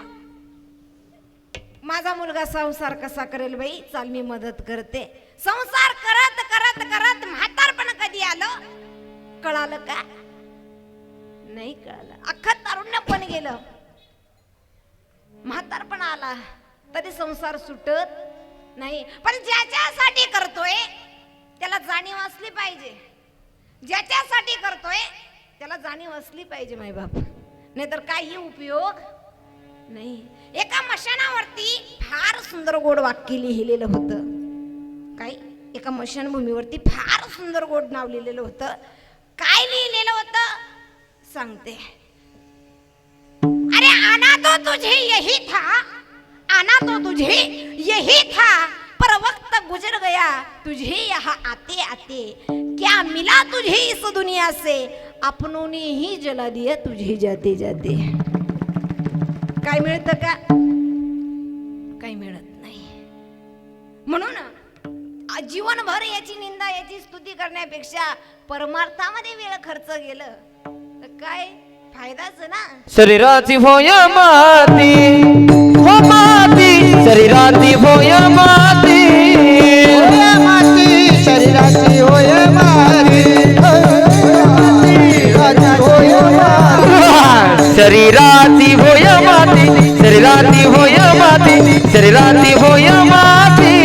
माझा मुलगा संसार कसा करेल बाई, चाल मी मदत करते. संसार करत करत करत म्हातारपण कधी आलं कळालं का? नाही कळालं. अख्खं तारुण्य पण गेलं, म्हातारपण आला तरी संसार सुटत नाही. पण ज्याच्यासाठी करतोय त्याला जाणीव असली पाहिजे. ज्याच्यासाठी करतोय त्याला जाणीव असली पाहिजे माय बाप, नाहीतर काही उपयोग नाही. एका मशानावरती फार सुंदर गोड वाक्य लिहिलेलं होतं. काय, एका मशानभूमीवरती फार सुंदर गोड नाव लिहिलेलं होतं. काय लिहिलेलं होतं सांगते. अरे आना तो तुझे यही था, आना तो तुझे यही था, पर वक्त गुजर गया तुझे यहाँ आते आते, क्या मिला तुझे इस दुनिया से, अपनों ने ही जला दिया तुझे जाते जाते. काय मिळतं का? काही मिळत नाही. म्हणून जीवनभर याची निंदा, याची स्तुती करण्यापेक्षा परमार्थामध्ये वेळ खर्च केलं तर काय फायदाच ना. शरीराची होय माती, हो माती, शरीराची होय माती, होय माती, शरीराची होय माती, शरीराची होय माती, शरीराची होय माती, शरीराची होय माती, शरीराची होय माती,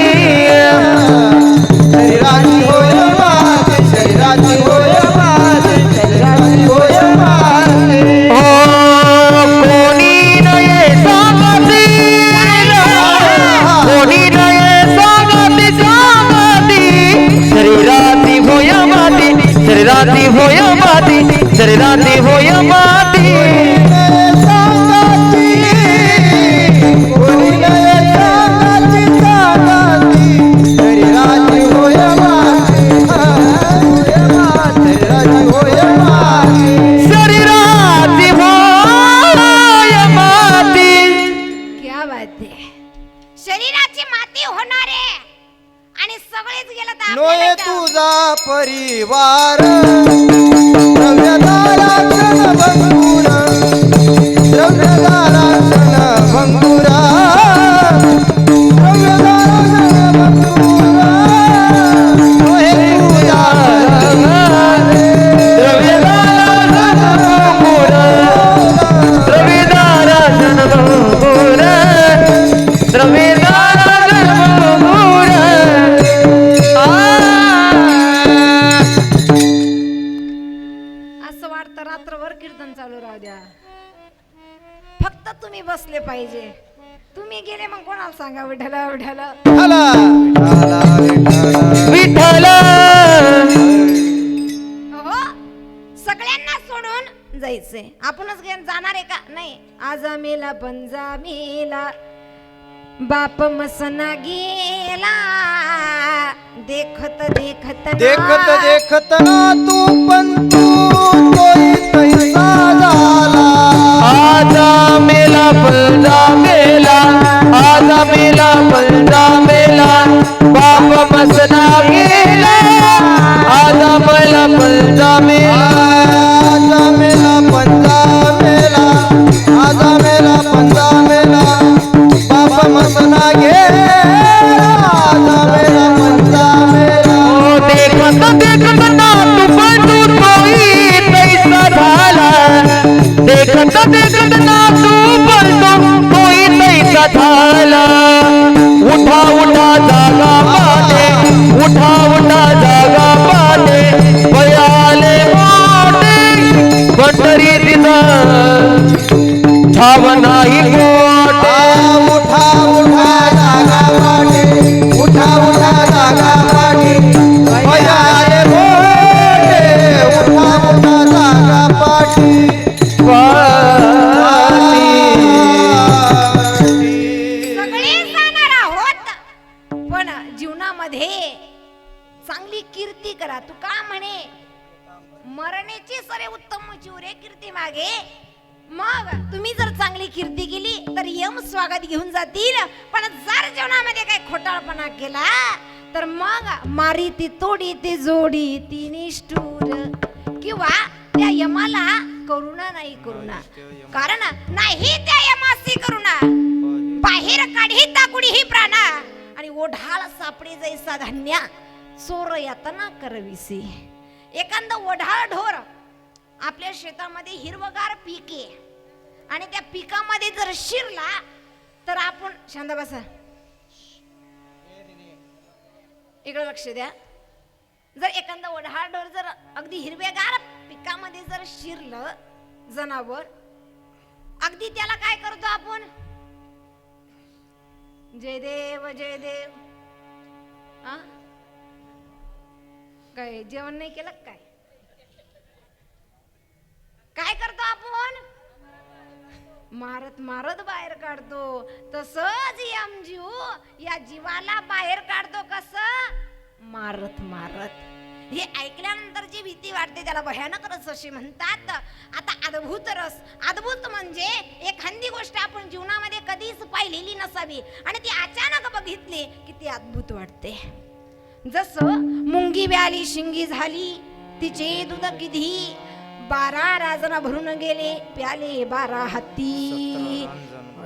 शरीराची होय माती, शरीराची होय माती, शरीराची होय माती. हो कोणी नये सांगती, कोणी नये सांगती सांगती, शरीराची होय माती, शरीराची होय माती, शरीराची होय माती. शरीराची होय शरीराची माती होणार आहे आणि सगळेच गेलं तर नोये आपल्याला काय? तुझा परिवार द्रव्यदारा क्षण भंगुर द्रव्यदारा क्षण भंगुरा द्रव्यदारा क्षण भंगुरा नोये तुझा असं वाटतं रात्रभर कीर्तन चालू राहू द्या, फक्त तुम्ही बसले पाहिजे. तुम्ही गेले मग कोणाला सांगा विठाला विठाला. विठ्ठला विठ्ठला हो सगळ्यांना सोडून जायचंय. आपणच जाणार आहे का? नाही. आज मेला पंजा मेला बाप मसना गेला देखत देखत देखत देखत ना तू पण तू तोही तैसा झाला आजा मेला पलजा मेला आजा मेला पलजा मेला बाप मसना गेला आजा मेला पलजा मेला आजा मेला पंजा मेला आजा मेला पंजा मेला बाप मसना गेला आजा मेला पंजा मेला ओ देखत देखत ना तू पण तू तोही तैसा झाला देखत देखत ना तू पण तू तोही तैसा झाला उठा उठा जागा पाटे उठा उठा जागा पाटे बयाले मोठे पंढरी तिथं ठाव नाही मोठे उठा उठा जागा पाठी उठा उठा जागा पाठी भयाले मोठे उठा उठा जागा पाठी सगळे जाणार आहोत पण जीवनामध्ये चांगली कीर्ती करा. तू का म्हणे मरण्याची सरे उत्तम चिवरे कीर्ती मागे. मग तुम्ही जर चांगली कीर्ती केली तर यम स्वागत घेऊन जातील, पण जर जीवनामध्ये काही खोटाळपणा केला तर मग मारी ती तोडी ती जोडी ती निष्ठुर. किंवा त्या यमाला करुणा नाही करुणा, कारण नाही त्या यमासी करुणा बाहेर काढी ताकुडी ही प्राणा आणि ओढाळ सापडी जैसा धान्य चोर यातना करविसी. एखादं ओढाळ ढोर आपल्या शेतामध्ये हिरवगार पीक आहे आणि त्या पिकामध्ये जर शिरला तर आपण शांत बसा, इकडे लक्ष द्या. जर एखादा ओढाळ ढोर जर अगदी हिरवेगार पिकामध्ये जर शिरलं जनावर, अगदी त्याला काय करतो आपण? जय देव जय देव. काय जेवण नाही केलं काय? काय करतो आपण? मारत मारत बाहेर काढतो. तसंच यमजीव या जीवाला बाहेर काढतो. कसं? मारत मारत. हे ऐकल्यानंतर जी भीती वाटते त्याला भयानक रस असे म्हणतात. आता अद्भुत रस, अद्भुत म्हणजे एखादी गोष्ट आपण जीवनामध्ये कधीच पाहिलेली नसावी आणि ती अचानक बघितली की ती अद्भुत वाटते. जसं मुंगी ब्याली शिंगी झाली तिचे दूध किधी 12 राजना भरून गेले प्याले 12 हत्ती.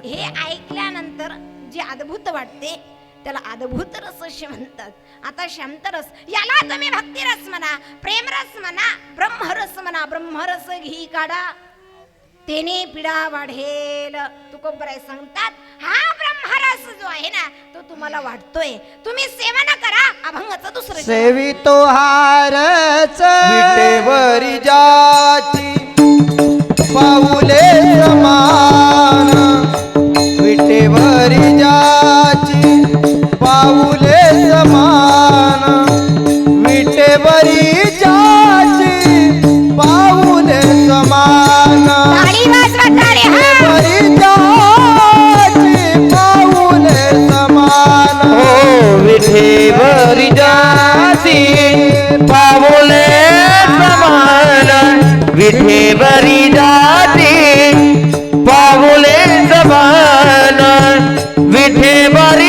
हे ऐकल्यानंतर जे अद्भुत वाटते त्याला अद्भुत रस असे म्हणतात. आता शांतरस याला तुम्ही भक्तिरस म्हणा, प्रेमरस म्हणा, ब्रह्मरस म्हणा. ब्रह्मरस घी काढा तेने पिढा वाढेल. तुकोबराय सांगतात हा ब्रह्मरस जो आहे ना तो तुम्हाला वाटतोय. तुम्ही सेवन करा अभंगाचं दुसरं सेवितो हारच विटेवरी जाची पाऊले समान विटेवरी जाची पाऊले समान विटेवरी जाची पाऊले समान टाळी वाजवा टाळी. विटेवरी जाची पाऊले समान विठेवरी जाती पावले समान विठेवरी जाती पावले समान विठेवरी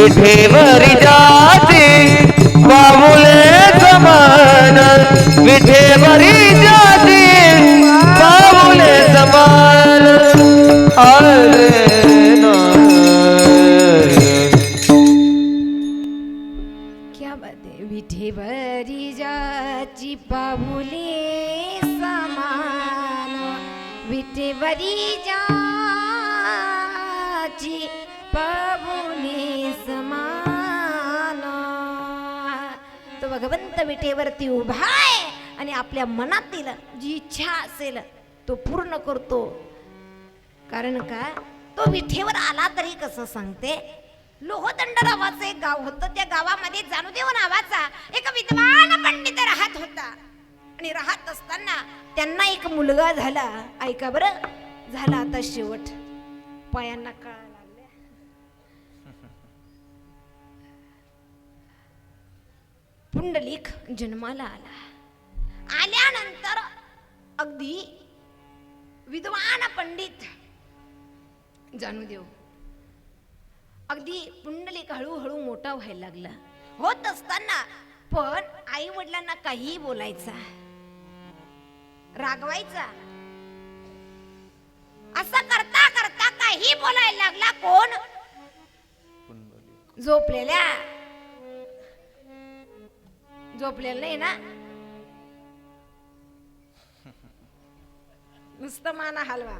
विठेवरी जाती पाऊले समान विठेवरी जाती पाऊले समान अरे क्या बात आहे विठेवरी जाची पाऊले समान विठेवरी जाची पाऊले समान तो भगवंत विठेवरती उभा आहे आणि आपल्या मनातील जी इच्छा असेल तो पूर्ण करतो. कारण का तो विठेवर आला तरी कसं सांगते. लोहदंड नावाचं एक गाव होतं. त्या गावामध्ये जानुदेव नावाचा एक विद्वान पंडित राहत होता. आणि राहत असताना त्यांना एक मुलगा झाला. ऐका बरं, झाला आता शेवट. पायांना कळा लागल्या. पुंडलिक जन्माला आला. आल्यानंतर अगदी विद्वान पंडित जानुदेव अगदी पुंडलिक हळूहळू मोठा व्हायला लागला. होत असताना पण आई वडिलांना काहीही बोलायचा, रागवायचा. असं करता करता काही बोलायला लागला. कोण? झोपलेल्या नाही ना, नुसतं माना हलवा.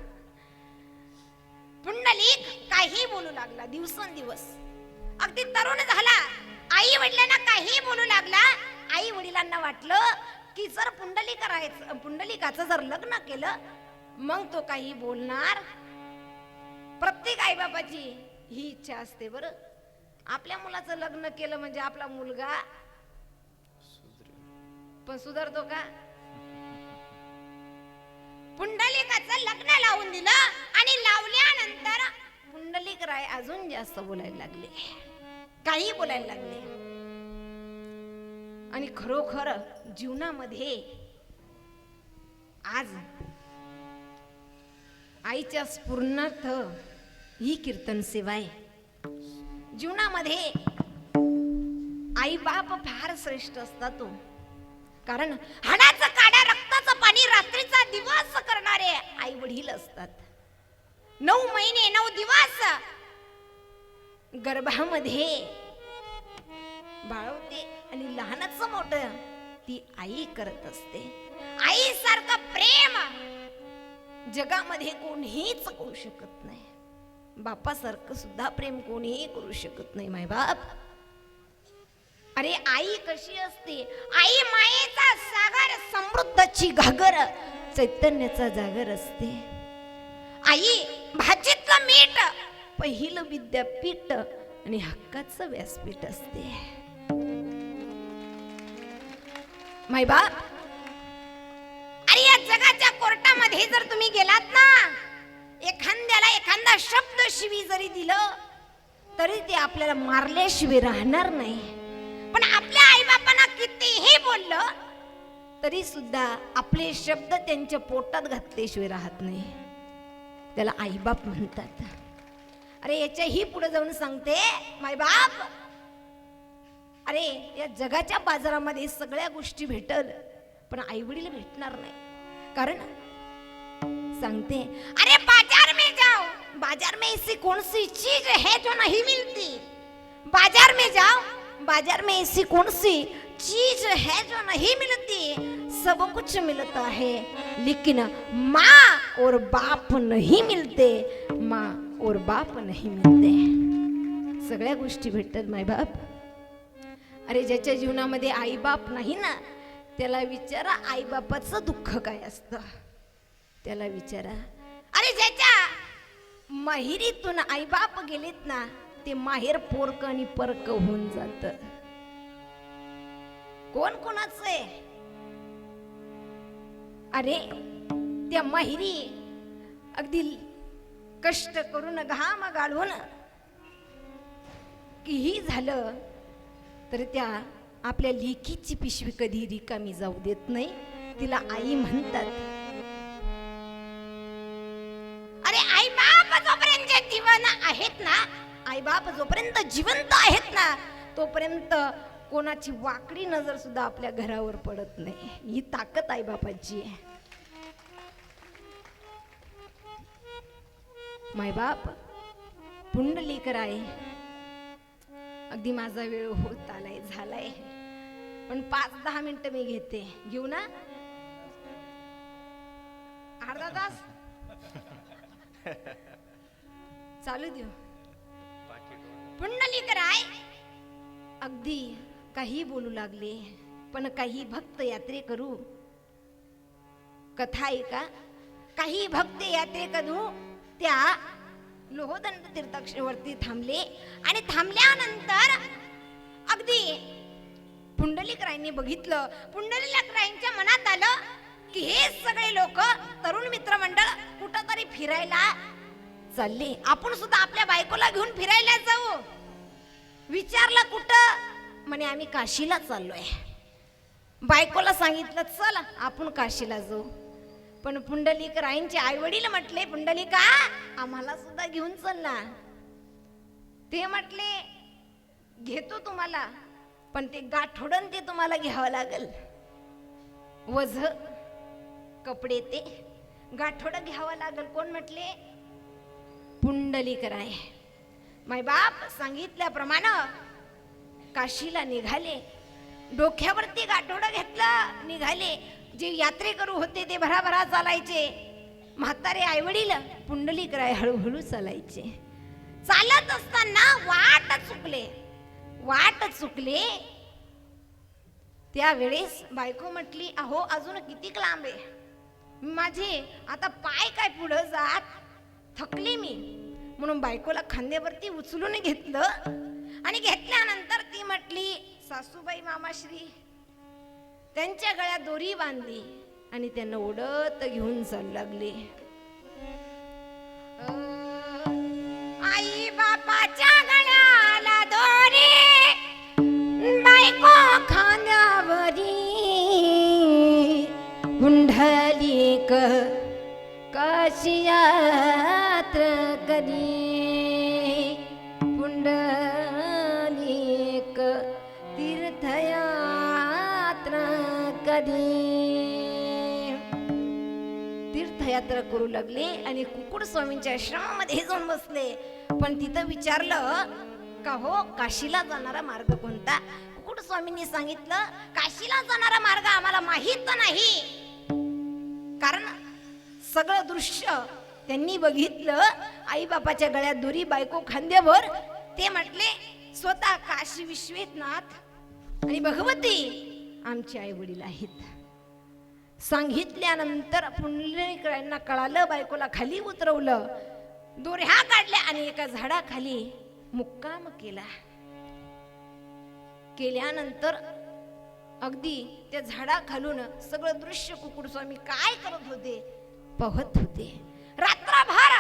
पुंडलिक काही बोलू लागला. दिवसेंदिवस अगदी तरुण झाला. आई वडिलांना काही बोलू लागला. आई वडिलांना वाटलं की जर पुंडलिकाचं जर लग्न केलं मग तो काही बोलणार. प्रत्येक आई बाबाची ही इच्छा असते बरं. आपल्या मुलाचं लग्न केलं म्हणजे आपला मुलगा पण सुधारतो का? पुंडलिकाचं लग्न लावून दिलं आणि लावल्यानंतर पुंडलिक राय अजून जास्त बोलायला लागले, काही बोलायला लागले. आणि खरोखर जीवनामध्ये आज आईच्या स्फुरणार्थ ही कीर्तन सेवा आहे. जीवनामध्ये आई बाप फार श्रेष्ठ असतात. कारण हाडाचं काड्या रक्ताचं पाणी रात्रीचा दिवस करणारे आई वडील असतात. 9 महिने 9 दिवस गर्भामध्ये बाळवते आणि लहानच मोठं ती आई करत असते. आई सारखं प्रेम जगामध्ये कोणीच करू शकत नाही. बापासारखं सुद्धा प्रेम कोणीही करू शकत नाही. माय बाप, अरे आई कशी असते? आई मायेचा सागर, समृद्धची घागर, चैतन्याचा जागर असते. आई भाजीतलं मीठ, पहिलं विद्यापीठ आणि हक्काचं व्यासपीठ असते. माय बाप, अरे या जगाच्या कोर्टामध्ये जर तुम्ही गेलात ना, एखाद्याला एखादा शब्द शिवी जरी दिलं तरी ते आपल्याला मारल्याशिवाय राहणार नाही. पण आपल्या आई बापांना कितीही बोललं तरी सुद्धा आपले शब्द त्यांच्या पोटात घातल्याशिवाय राहत नाही. त्याला आई बाप म्हणतात. अरे याच्याही पुढे जाऊन सांगते, माय बाप, अरे या जगाच्या बाजारामध्ये सगळ्या गोष्टी भेटल पण आई वडील भेटणार नाही. कारण सांगते, अरे बाजार में जाओ, बाजार में ऐसी कौन सी चीज है जो नहीं मिलती. बाजार में जाओ, बाजार में ऐसी कौन सी चीज है जो नहीं मिलती. सब कुछ मिलता है लेकिन माँ और बाप नहीं मिलते. माँ और बाप नहीं मिलते. सगळ्या गोष्टी भेटतात माय बाप. अरे ज्याच्या जीवनामध्ये आई बाप नाही ना, त्याला विचारा आई बापाचं दुःख काय असतं. त्याला विचारा. अरे ज्याच्या माहेरीतून आई बाप गेलेत ना, ते माहेर पोरक आणि परक होऊन जात. कोण कोणाचं आहे? अरे त्या माहेरी अगदी कष्ट करून घाम गाळून किही झालं तर त्या आपल्या लेकीची पिशवी कधी रिकामी जाऊ देत नाही. तिला आई म्हणतात. अरे आई बाप जोपर्यंत जीवन आहेत ना, आईबाप जोपर्यंत जिवंत आहेत ना तोपर्यंत कोणाची वाकडी नजर सुद्धा आपल्या घरावर पडत नाही. ही ताकद आईबापाची आहे. मायबाप पुंडलीकराय, अगदी माझा वेळ होत आलाय झालाय, पण 5-10 मिनिटं मी घेते. घेऊ ना? अर्धा तास चालू देऊ. पुंडलीकराय अगदी काही बोलू लागले, पण काही भक्त यात्रेकरू कथा ऐका. काही भक्त यात्रेकरू त्या लोहदंड तीर्थावरती थांबले आणि थांबल्यानंतर अगदी पुंडलिकरायांनी बघितलं. पुंडलिकरायांच्या मनात आलं की हे सगळे लोक तरुण मित्रमंडळ कुठंतरी फिरायला चालले, आपण सुद्धा आपल्या बायकोला घेऊन फिरायला जाऊ. विचारलं कुठं? म्हणे आम्ही काशीला चाललोय. बायकोला सांगितलं चल आपण काशीला जाऊ. पण पुंडलिकरायांचे आई वडील म्हटले पुंडलिका आम्हाला सुद्धा घेऊन चल ना. ते म्हटले घेतो तुम्हाला, पण ते गाठोडन ते तुम्हाला घ्यावं लागल. वझ कपडे ते गाठोडं घ्यावं लागल. कोण म्हटले? पुंडलिकराय. माय बाप सांगितल्याप्रमाणे काशीला निघाले. डोक्यावरती गाठोडं घेतलं निघाले. जे यात्रेकरू होते ते भराभरा चालायचे. म्हातारे आई वडील पुंडलिकराय हळूहळू चालायचे. चालत असताना वाट चुकले. त्यावेळेस बायको म्हटली अहो अजून किती लांब आहे, माझे आता पाय काय पुढे जात, थकले मी. म्हणून बायकोला खांद्यावरती उचलून घेतलं आणि घेतल्यानंतर ती म्हटली सासूबाई मामाश्री. त्यांच्या गळ्यात दोरी बांधली आणि त्यांना ओढत घेऊन चालू लागले. आई बापाच्या गळ्याला दोरी, बायको खांद्यावरी, पुंडलिक काशी यात्रा करी, पुंडलिक तीर्थयात्रा करी. तीर्थयात्रा करू लागले आणि कुकुड स्वामींच्या आश्रमामध्ये जाऊन बसले. पण तिथं विचारलं का हो काशीला जाणारा मार्ग कोणता? कुकुड स्वामींनी सांगितलं काशीला जाणारा मार्ग आम्हाला माहित नाही. कारण सगळं दृश्य त्यांनी बघितलं. आई बापाच्या गळ्यात दोरी, बायको खांद्यावर. ते म्हटले स्वतः काशी विश्वनाथ आणि भगवती आमचे आई वडील आहेत. सांगितल्यानंतर पुंडलिकरायांना कळालं. बायकोला खाली उतरवलं, दोऱ्या काढल्या आणि एका झाडाखाली मुक्काम केल्यानंतर अगदी त्या झाडाखालून सगळं दृश्य कुकुड स्वामी काय करत होते पाहत होते. रात्रभर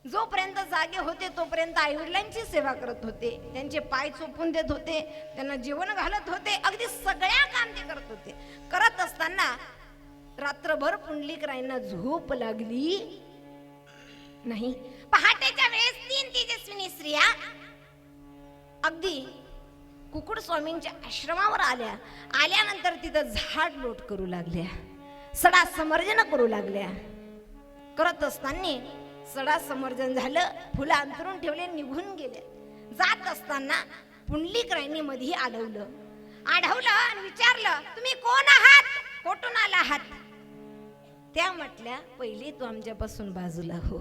जोपर्यंत जागे होते तोपर्यंत आई वडिलांची सेवा करत होते. त्यांचे पाय चोपून देत होते, त्यांना जेवण घालत होते, अगदी सगळ्या काम ते करत होते. करत असताना रात्रभर पुंडलिकरायांना झोप लागली नाही. पहाटेच्या वेळेस 3 तेजस्विनी स्त्रिया अगदी कुकुड स्वामींच्या आश्रमावर आल्या. आल्यानंतर तिथं झाड लोट करू लागल्या, सडा समर्जन करू लागल्या. करत असताना सडा समर्जन झालं, फुलं अंतरून ठेवले, निघून गेले. जात असताना पुंडलिकरायांनी मध्ये आढळलं आणि विचारलं तुम्ही कोण आहात, कोठून आला आहात? त्या म्हटल्या पहिले तू आमच्यापासून बाजूला हो.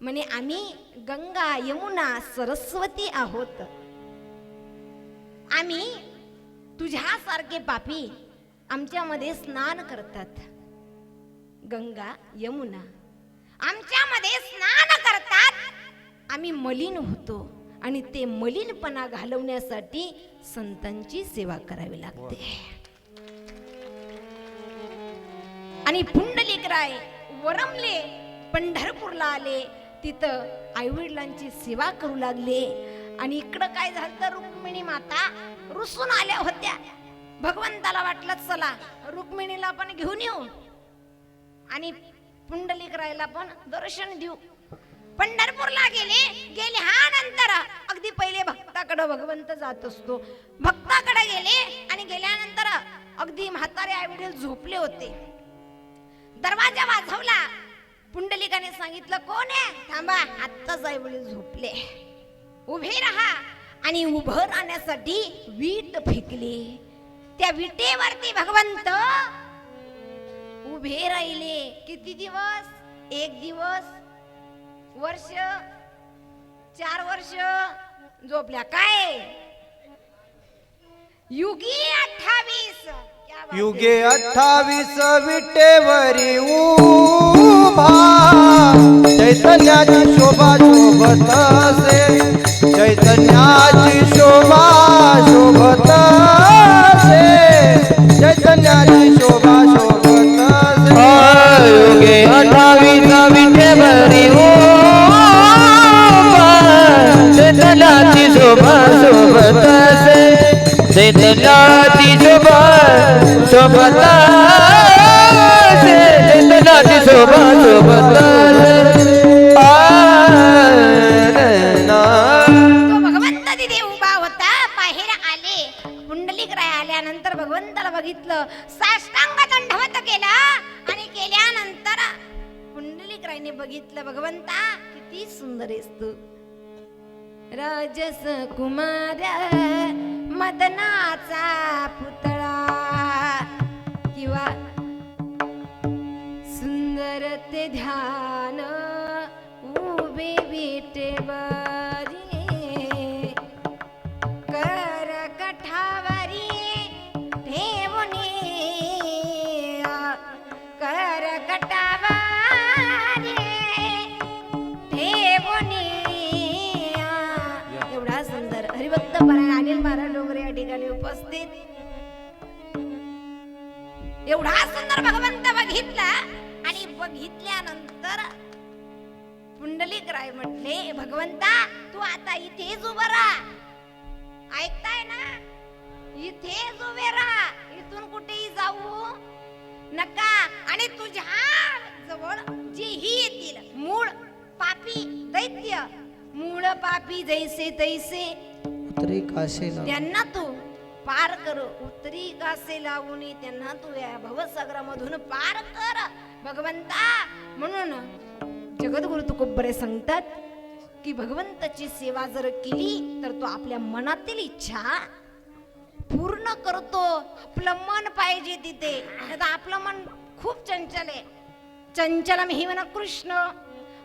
म्हणे आम्ही गंगा यमुना सरस्वती आहोत. आम्ही तुझ्यासारखे पापी आमच्यामध्ये स्नान करतात. गंगा यमुना आमच्यामध्ये स्नान करतात. आम्ही मलिन होतो आणि ते मलिनपणा घालवण्यासाठी संतांची सेवा करावी लागते. आणि पुंडलिकराय वरमले, पंढरपूरला आले. तिथं आईवडिलांची सेवा करू लागले. आणि इकडं काय झालं, रुक्मिणी माता रुसून आल्या होत्या. भगवंताला वाटलं चला रुक्मिणीला पण घेऊन येऊ आणि पुंडलिकरायला पण दर्शन देऊ. पंढरपूरला गेल्यानंतर अगदी पहिले भक्ताकडे भगवंत जात असतो. भक्ताकडे गेले आणि गेल्यानंतर अगदी म्हातारे आई वडील झोपले होते. दरवाजा वाजवला. पुंडलिकाने सांगितलं कोण आहे? थांबा, आत्ताच आई वडील झोपले, उभे राहा. आणि उभं राहण्यासाठी वीट फेकली. त्या विटेवरती भगवंत उभे राहिले. किती दिवस? 1 दिवस, वर्ष, 4 वर्ष झोपल्या. काय युगी 28. युगे 28 विटेवरी उभा, चैतन्याची शोभा शोभत असे, चैतन्याची शोभा शोभत असे, चैतन्याची शोभा शोभत असे. युगे 28 विटेवरी उभा, चैतन्याची शोभा शोभत असे, चैतन्याची शोभा शोभत असे, चैतन्याची शोभा शोभत असे. तो भगवंत तिथे उभा होता. बाहेर आले. पुंडलिकराय आल्यानंतर भगवंताला बघितलं, साष्टांग दंडवत केला. आणि केल्यानंतर पुंडलिकरायने बघितलं, भगवंता किती सुंदर आहेस तू. राजस कुमार मदनाचा पुतळा किंवा सुंदर ते ध्यान उभे विटेवरी, कर कठावरी ठेवणे, कर कठावरी ठेवणे. एवढा सुंदर हरिभक्त परायण अनिल महाराज डोंगरे या ठिकाणी उपस्थित. एवढा सुंदर भगवंत बघितला. आणि बघितल्यानंतर पुंडलिकराय म्हटले, भगवंता तू आता इथेच उभा राहा. ऐकताय ना? इथेच उभे राहा, इथून कुठेही जाऊ नका. आणि तुझ्या जवळ जेही येतील मूळ पापी दैत्य, मूळ पापी जैसे तैसे, त्यांना तू पार कर. उत्तरी कासे लावून त्यांना तू या भवसागरामधून पार कर भगवंता. म्हणून जगद्गुरु तुकोबरे सांगतात की भगवंताची सेवा जर केली तर तो आपल्या मनातील इच्छा पूर्ण करतो. आपलं मन पाहिजे तिथे. आता आपलं मन खूप चंचल आहे. चंचलम हि मन कृष्ण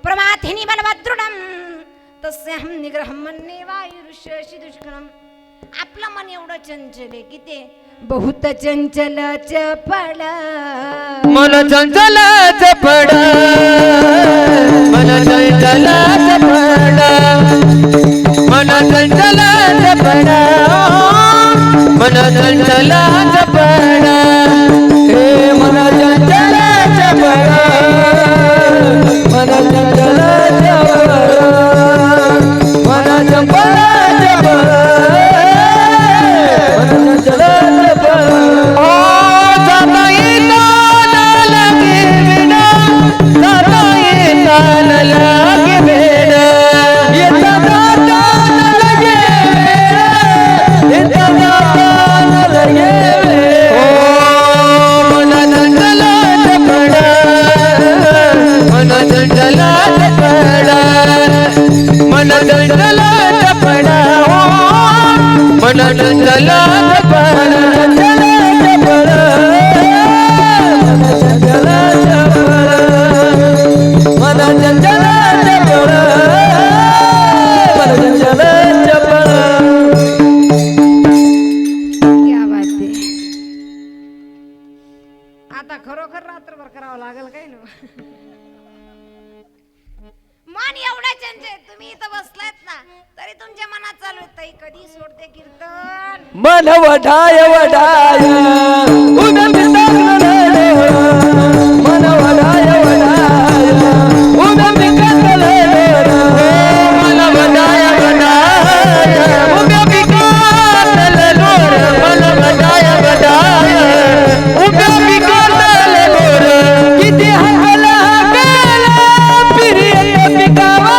प्रमाथिनी बलभद्रुडम तस्याहं निग्रहं मन्ये वायुरुष्यसि दुष्करम. आपलं मन एवढं चंचल आहे की ते बहुत चंचल चपळ, मन चंचल चपळ, मन चंचल चपळ, मन चंचल चपळ, मन चंचल चपळ, हे मन चंचल चपळ, मन चंचल चपळ, मन चंचल चपळ, मन चंचल चपळ. ओ जाताई ताल लगे विना, जाताई ताल लगे विना, येता जाता लगे वेळ, येता जाता लगे वेळ. ओ मन चंचल चपळ, मन चंचल चपळ, मन चंचल चपळ, मन चंचल चपळ, क्या बात आहे. आता खरोखर रात्रभर करावं लागेल काय ना. मन एवढा चंचल. तुम्ही इथं बसलात ना तरी तुमच्या मनात चालू आहे, ताई कधी सोडते कीर्तन. मन वढाय वढाय उदम मन वढाय वढाय उदम मन वडाय वडाय, उभ्या पिकातल लोर, मन वडाय वडाय, उभ्या पिकातल लोर, किती हकला हकला पिरियत पिकावा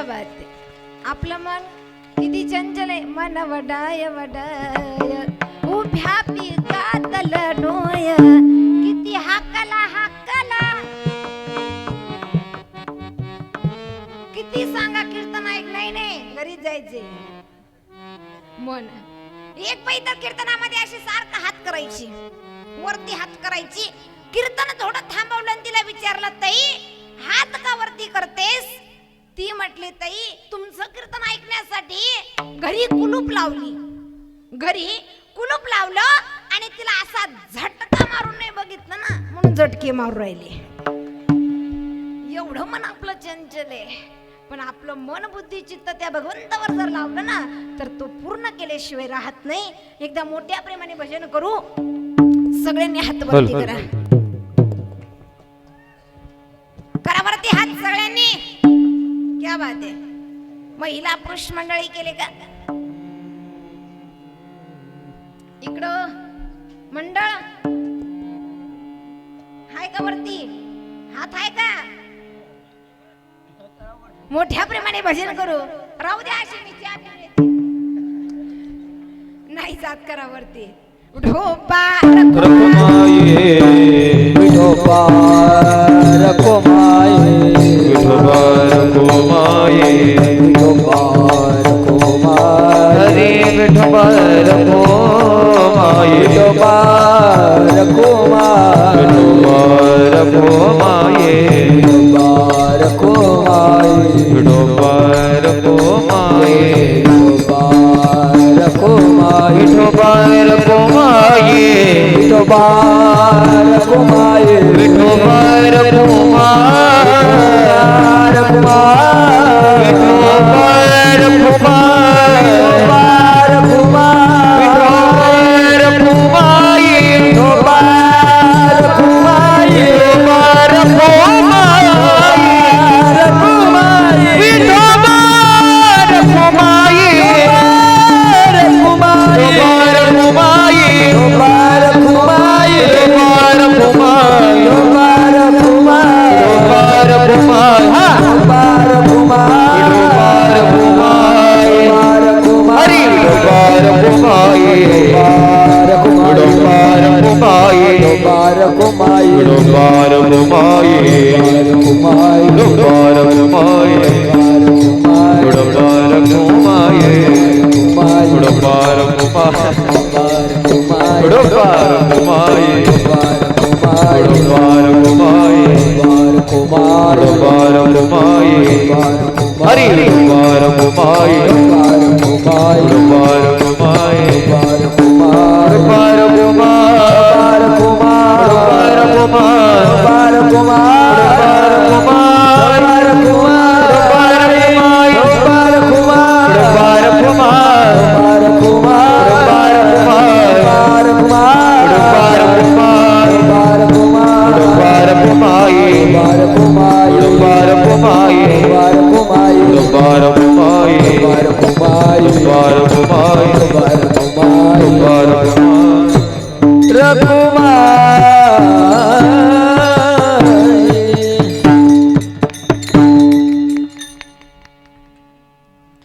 क्या बात आहे. आपलं मन किती चंचल आहे. मन वडाय वडाय उभ्या पिकातल डोय किती हाकला हाकला. किती सांगा कीर्तन ऐक नाही घरी जायचे. मन एक बाई तर कीर्तनामध्ये अशी सारखं हात करायची वरती हात करायची. कीर्तन थोडं थांबवलं आणि तिला विचारलं ताई हात का वरती करतेस. ती म्हटली ताई तुमचं कीर्तन ऐकण्यासाठी घरी कुलूप लावली. घरी कुलूप लावलं आणि तिला असा झटका मारून नाही बघितलं ना म्हणून झटके मारून राहिले. एवढं मन आपलं चंचल आहे. पण आपलं मन बुद्धी चित्त त्या भगवंतावर जर लावलं ना तर तो पूर्ण केल्याशिवाय राहत नाही. एकदा मोठ्या प्रेमाने भजन करू. सगळ्यांनी हात वरती करा. करा वरती हात सगळ्यांनी. क्या बात आहे. महिला पुरुष मंडळी केले का इकडं मंडळ हाय का वरती हात आहे का. मोठ्या प्रेमाने भजन करू. राहू द्या अशी मी चहा पिऊन येते. नाही जात करा वरती. ढोपा रखुमाये विठोबा रखुमाये विठोबा रखुमाये विठोबा रखुमाये हरे विठोबा रखुमाये विठोबा रखुमाये विठोबा रखुमाये विठोबा रखुमाये विठोबा रखुमाये विठोबा रखुमाये विठोबा रखुमाये विठोबा रखुमाये विठोबा रखुमाये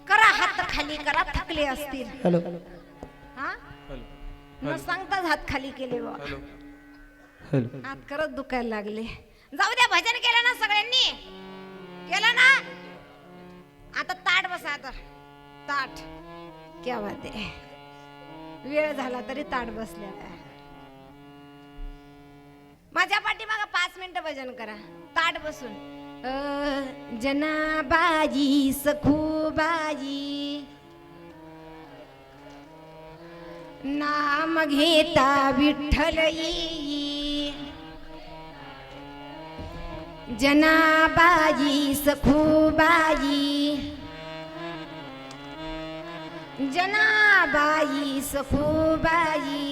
करा हात खाली करा थकले असतील. हॅलो हा न सांगताच हात खाली केले बा. हॅलो हात करत दुखायला लागले. जाऊ द्या भजन केलं ना सगळ्यांनी केलं ना. आता ताट बसा. आता ताट क्या बात आहे. वेळ झाला तरी ताट बसलेला आहे. माझ्या पाठीमागं 5 मिनिटं भजन करा ताट बसून. जनाबाई सखूबाई नाम घेता विठ्ठल येई. जनाबाई सखूबाई जनाबाई सखूबाई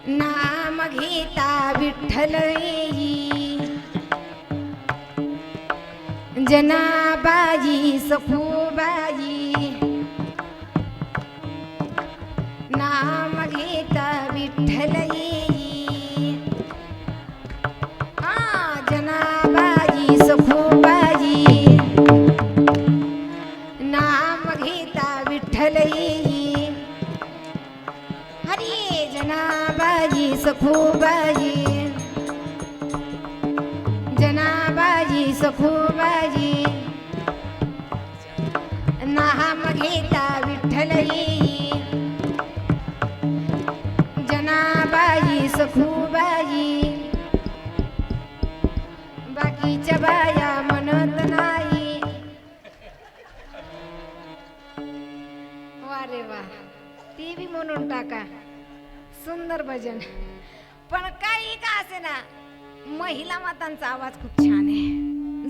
नाम घेता विठ्ठल येई. जनाबाई सखूबाई नाम घेता विठ्ठल येई. जनाबाई सखूबाई सखूबाई नाम घेता विठ्ठल येई जनाबाई सखूबाई बाकीच्या बाया म्हणत नाही. वा रे वा, ती बी म्हणून टाका. सुंदर भजन. पण काही का असे ना, महिला मातांचा आवाज खूप छान आहे.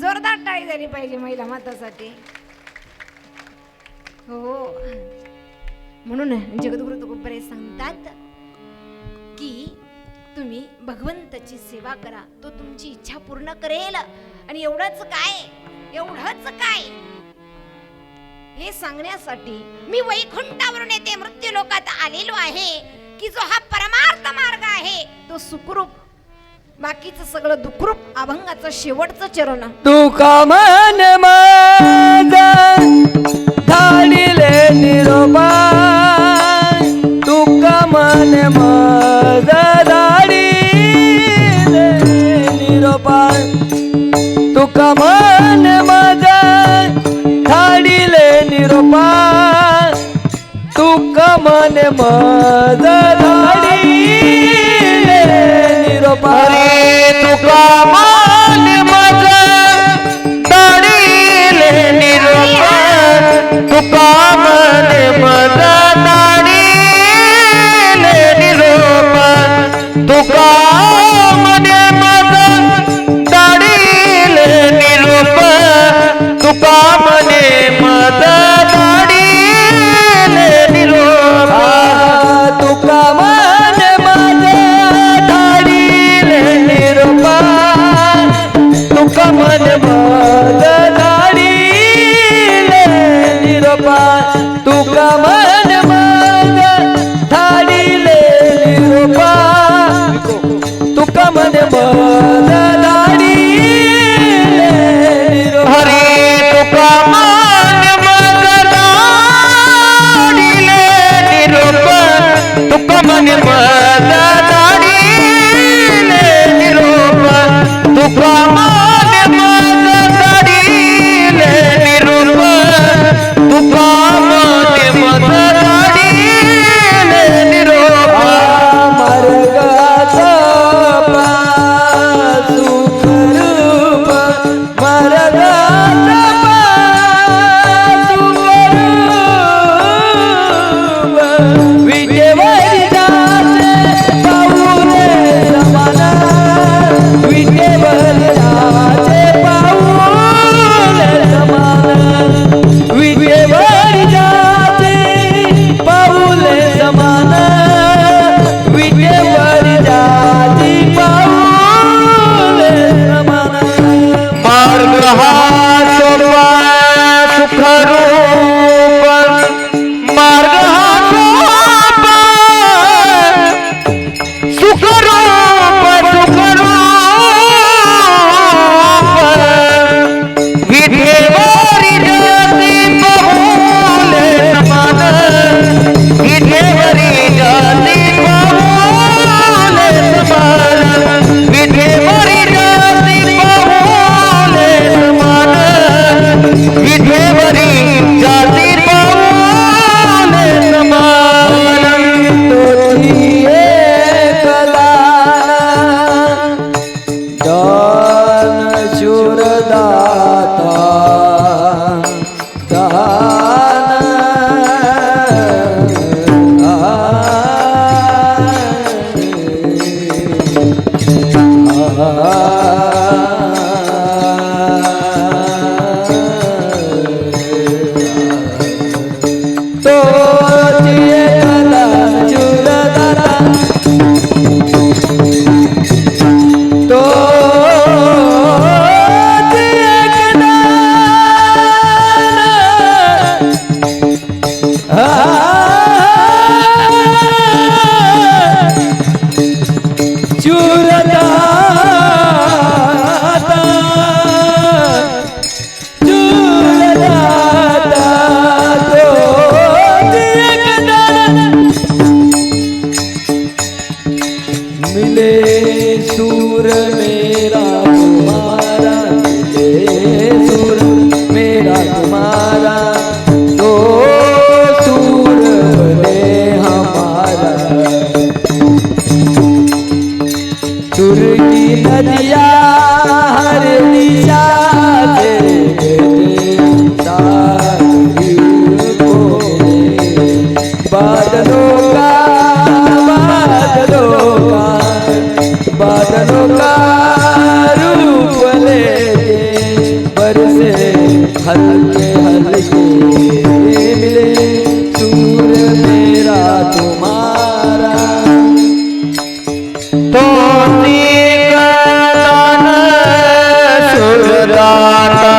जोरदार टाळी झाली पाहिजे महिला मातासाठी. हो, म्हणून जगद्गुरु तुकोबराय सांगतात की तुम्ही भगवंताची सेवा करा, तो तुमची इच्छा पूर्ण करेल. आणि एवढंच काय हे सांगण्यासाठी मी वैकुंठावरून येते मृत्यू लोकात आलेलो आहे की जो हा परमार्थ मार्ग आहे तो सुखरूप, बाकीचं सगळं दुःखरूप अभंगाचं शेवटचं चरण. तुका मन माझा धाडिले निरोपा, तुका मन माझा धाडिले निरोपा, तुका मन माझा धाडिले निरोपा, तुका मन माझा धाडिले निरोपा. तुका मन माझा दाढीले निरोपा, तुका मन माझा दाढीले निरोपा, तुका मन माझा दाढीले निरोपा, तुका मन माझा दाढीले निरोपा, तुका मन माझा धाडिले निरोपा, तुका मन माझा धाडिले निरोपा, तुका मन माझा धाडिले निरोपा, तुका मन माझा धाडिले निरोपा. हरी तुका मन माझा दाढीले निरोपा, तुका मन माझा दाढीले निरोपा, तुका मन माझा दाढीले निरोपा, तुका मन माझा दाढीले निरोपा. मार्गाचा पासु करूप, मार्गाचा पासु करूप, विटेवरी जाते पाऊले समान, विटेवरी जाते पाऊले समान, विटेवरी जाते पाऊले समान, विटेवरी जाती पाऊले समान. मार्ग हा सोपा सुखरूप, मार्ग हा सोपा सुखरूप, विठेवरी जाती पाऊले समान, विठेवरी जाती पाऊले समान, विठेवरी जाती पाऊले समान, विठेवरी जाती पाऊले समान. तोची एकदान दान शूरदाता तोची एकदान शूरदाता, तोची विषाचे सागरी कोरे बादलो का रूप लेके बरसे हल्के हल्के मिले सूर मेरा तुम्हारा तो निकटन सुरदाता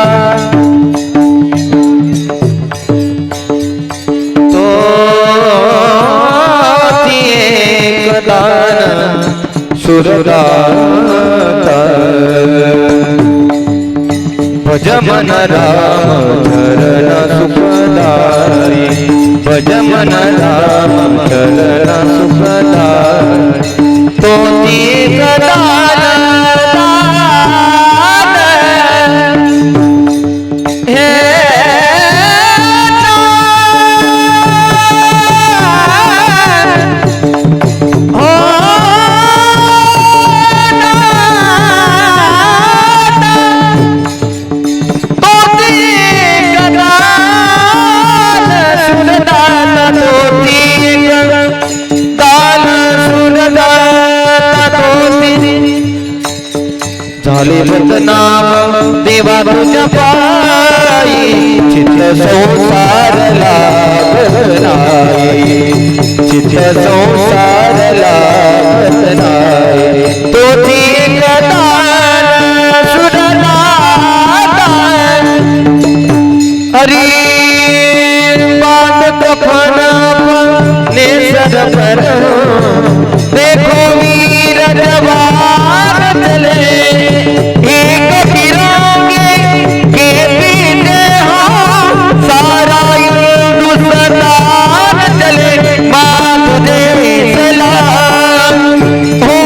तो निकटन सुरदाता भज मन राम चरण सुखदारी भज मन राम चरण सुखदारी तो निकटन हे झाले नाम देवा तुझ्या पायी चित्त संसार लागनाई चित्त संसार लागनाई तो दान सुरदाता हरी बात कफन नेसर पर देखो वीर जवान चले एक फिरोगे के पीछे सारा हिंदुस्तान चले माँ तुझे सलाम हो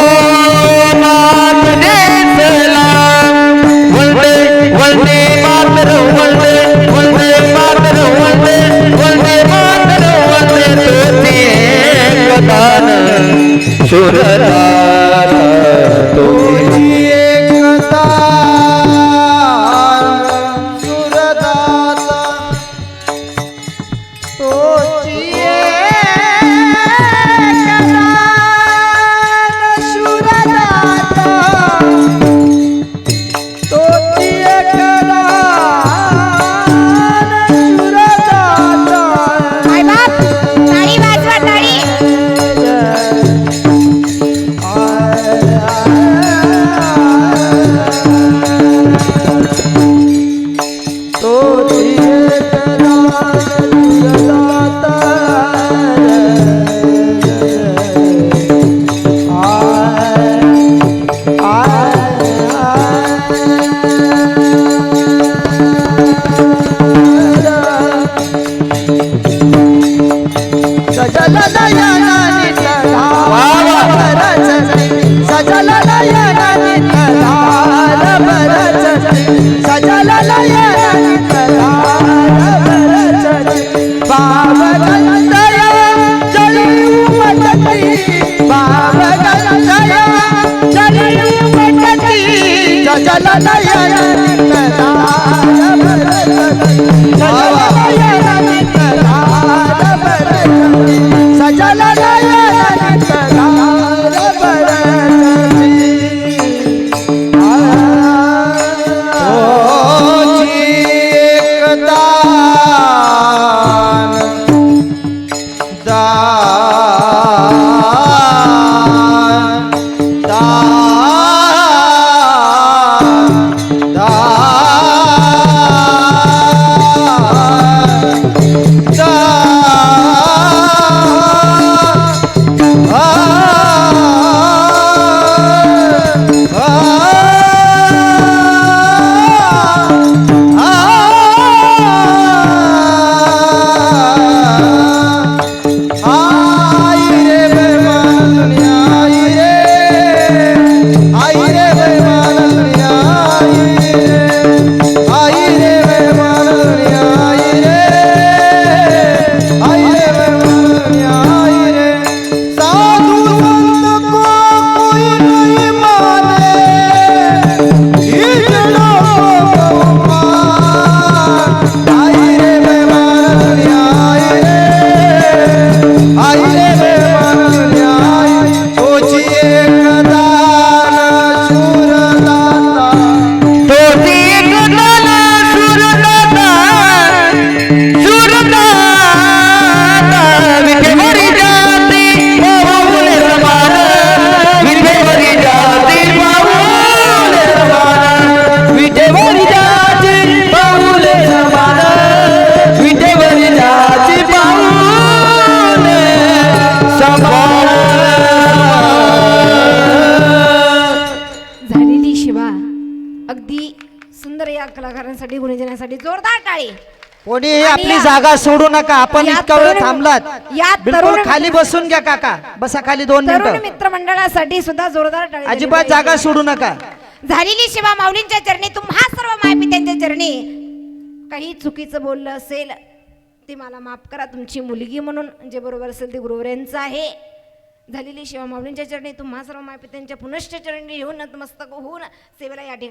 कलाकारांसाठी गुणीजनासाठी जोरदार टाळी. कोणीही आणि आपली या- जागा सोडू नका. आपण या इतका वेळ तरुण- थांबलात. या बिलकुल तरुण- खाली बसून घ्या काका. बसा खाली 2 तरुण मिनिटं. मित्रमंडळासाठी सुद्धा जोरदार टाळी. अजिबात झाली जागा पाहिजे. सोडू नका. झालेली सेवा माऊलींच्या चरणी, तुम्हा सर्व मायपित्यांच्या चरणी काही चुकीचं बोललं असेल ते मला माफ करा. तुमची मुलगी म्हणून जे बरोबर असेल ते गुरुवरांचं आहे. झालेली सेवा माऊलींच्या चरणी, तुम्हा सर्व मायपित्यांच्या पुनश्च चरणी येऊन नतमस्तक होऊन सेवेला या ठिकाणी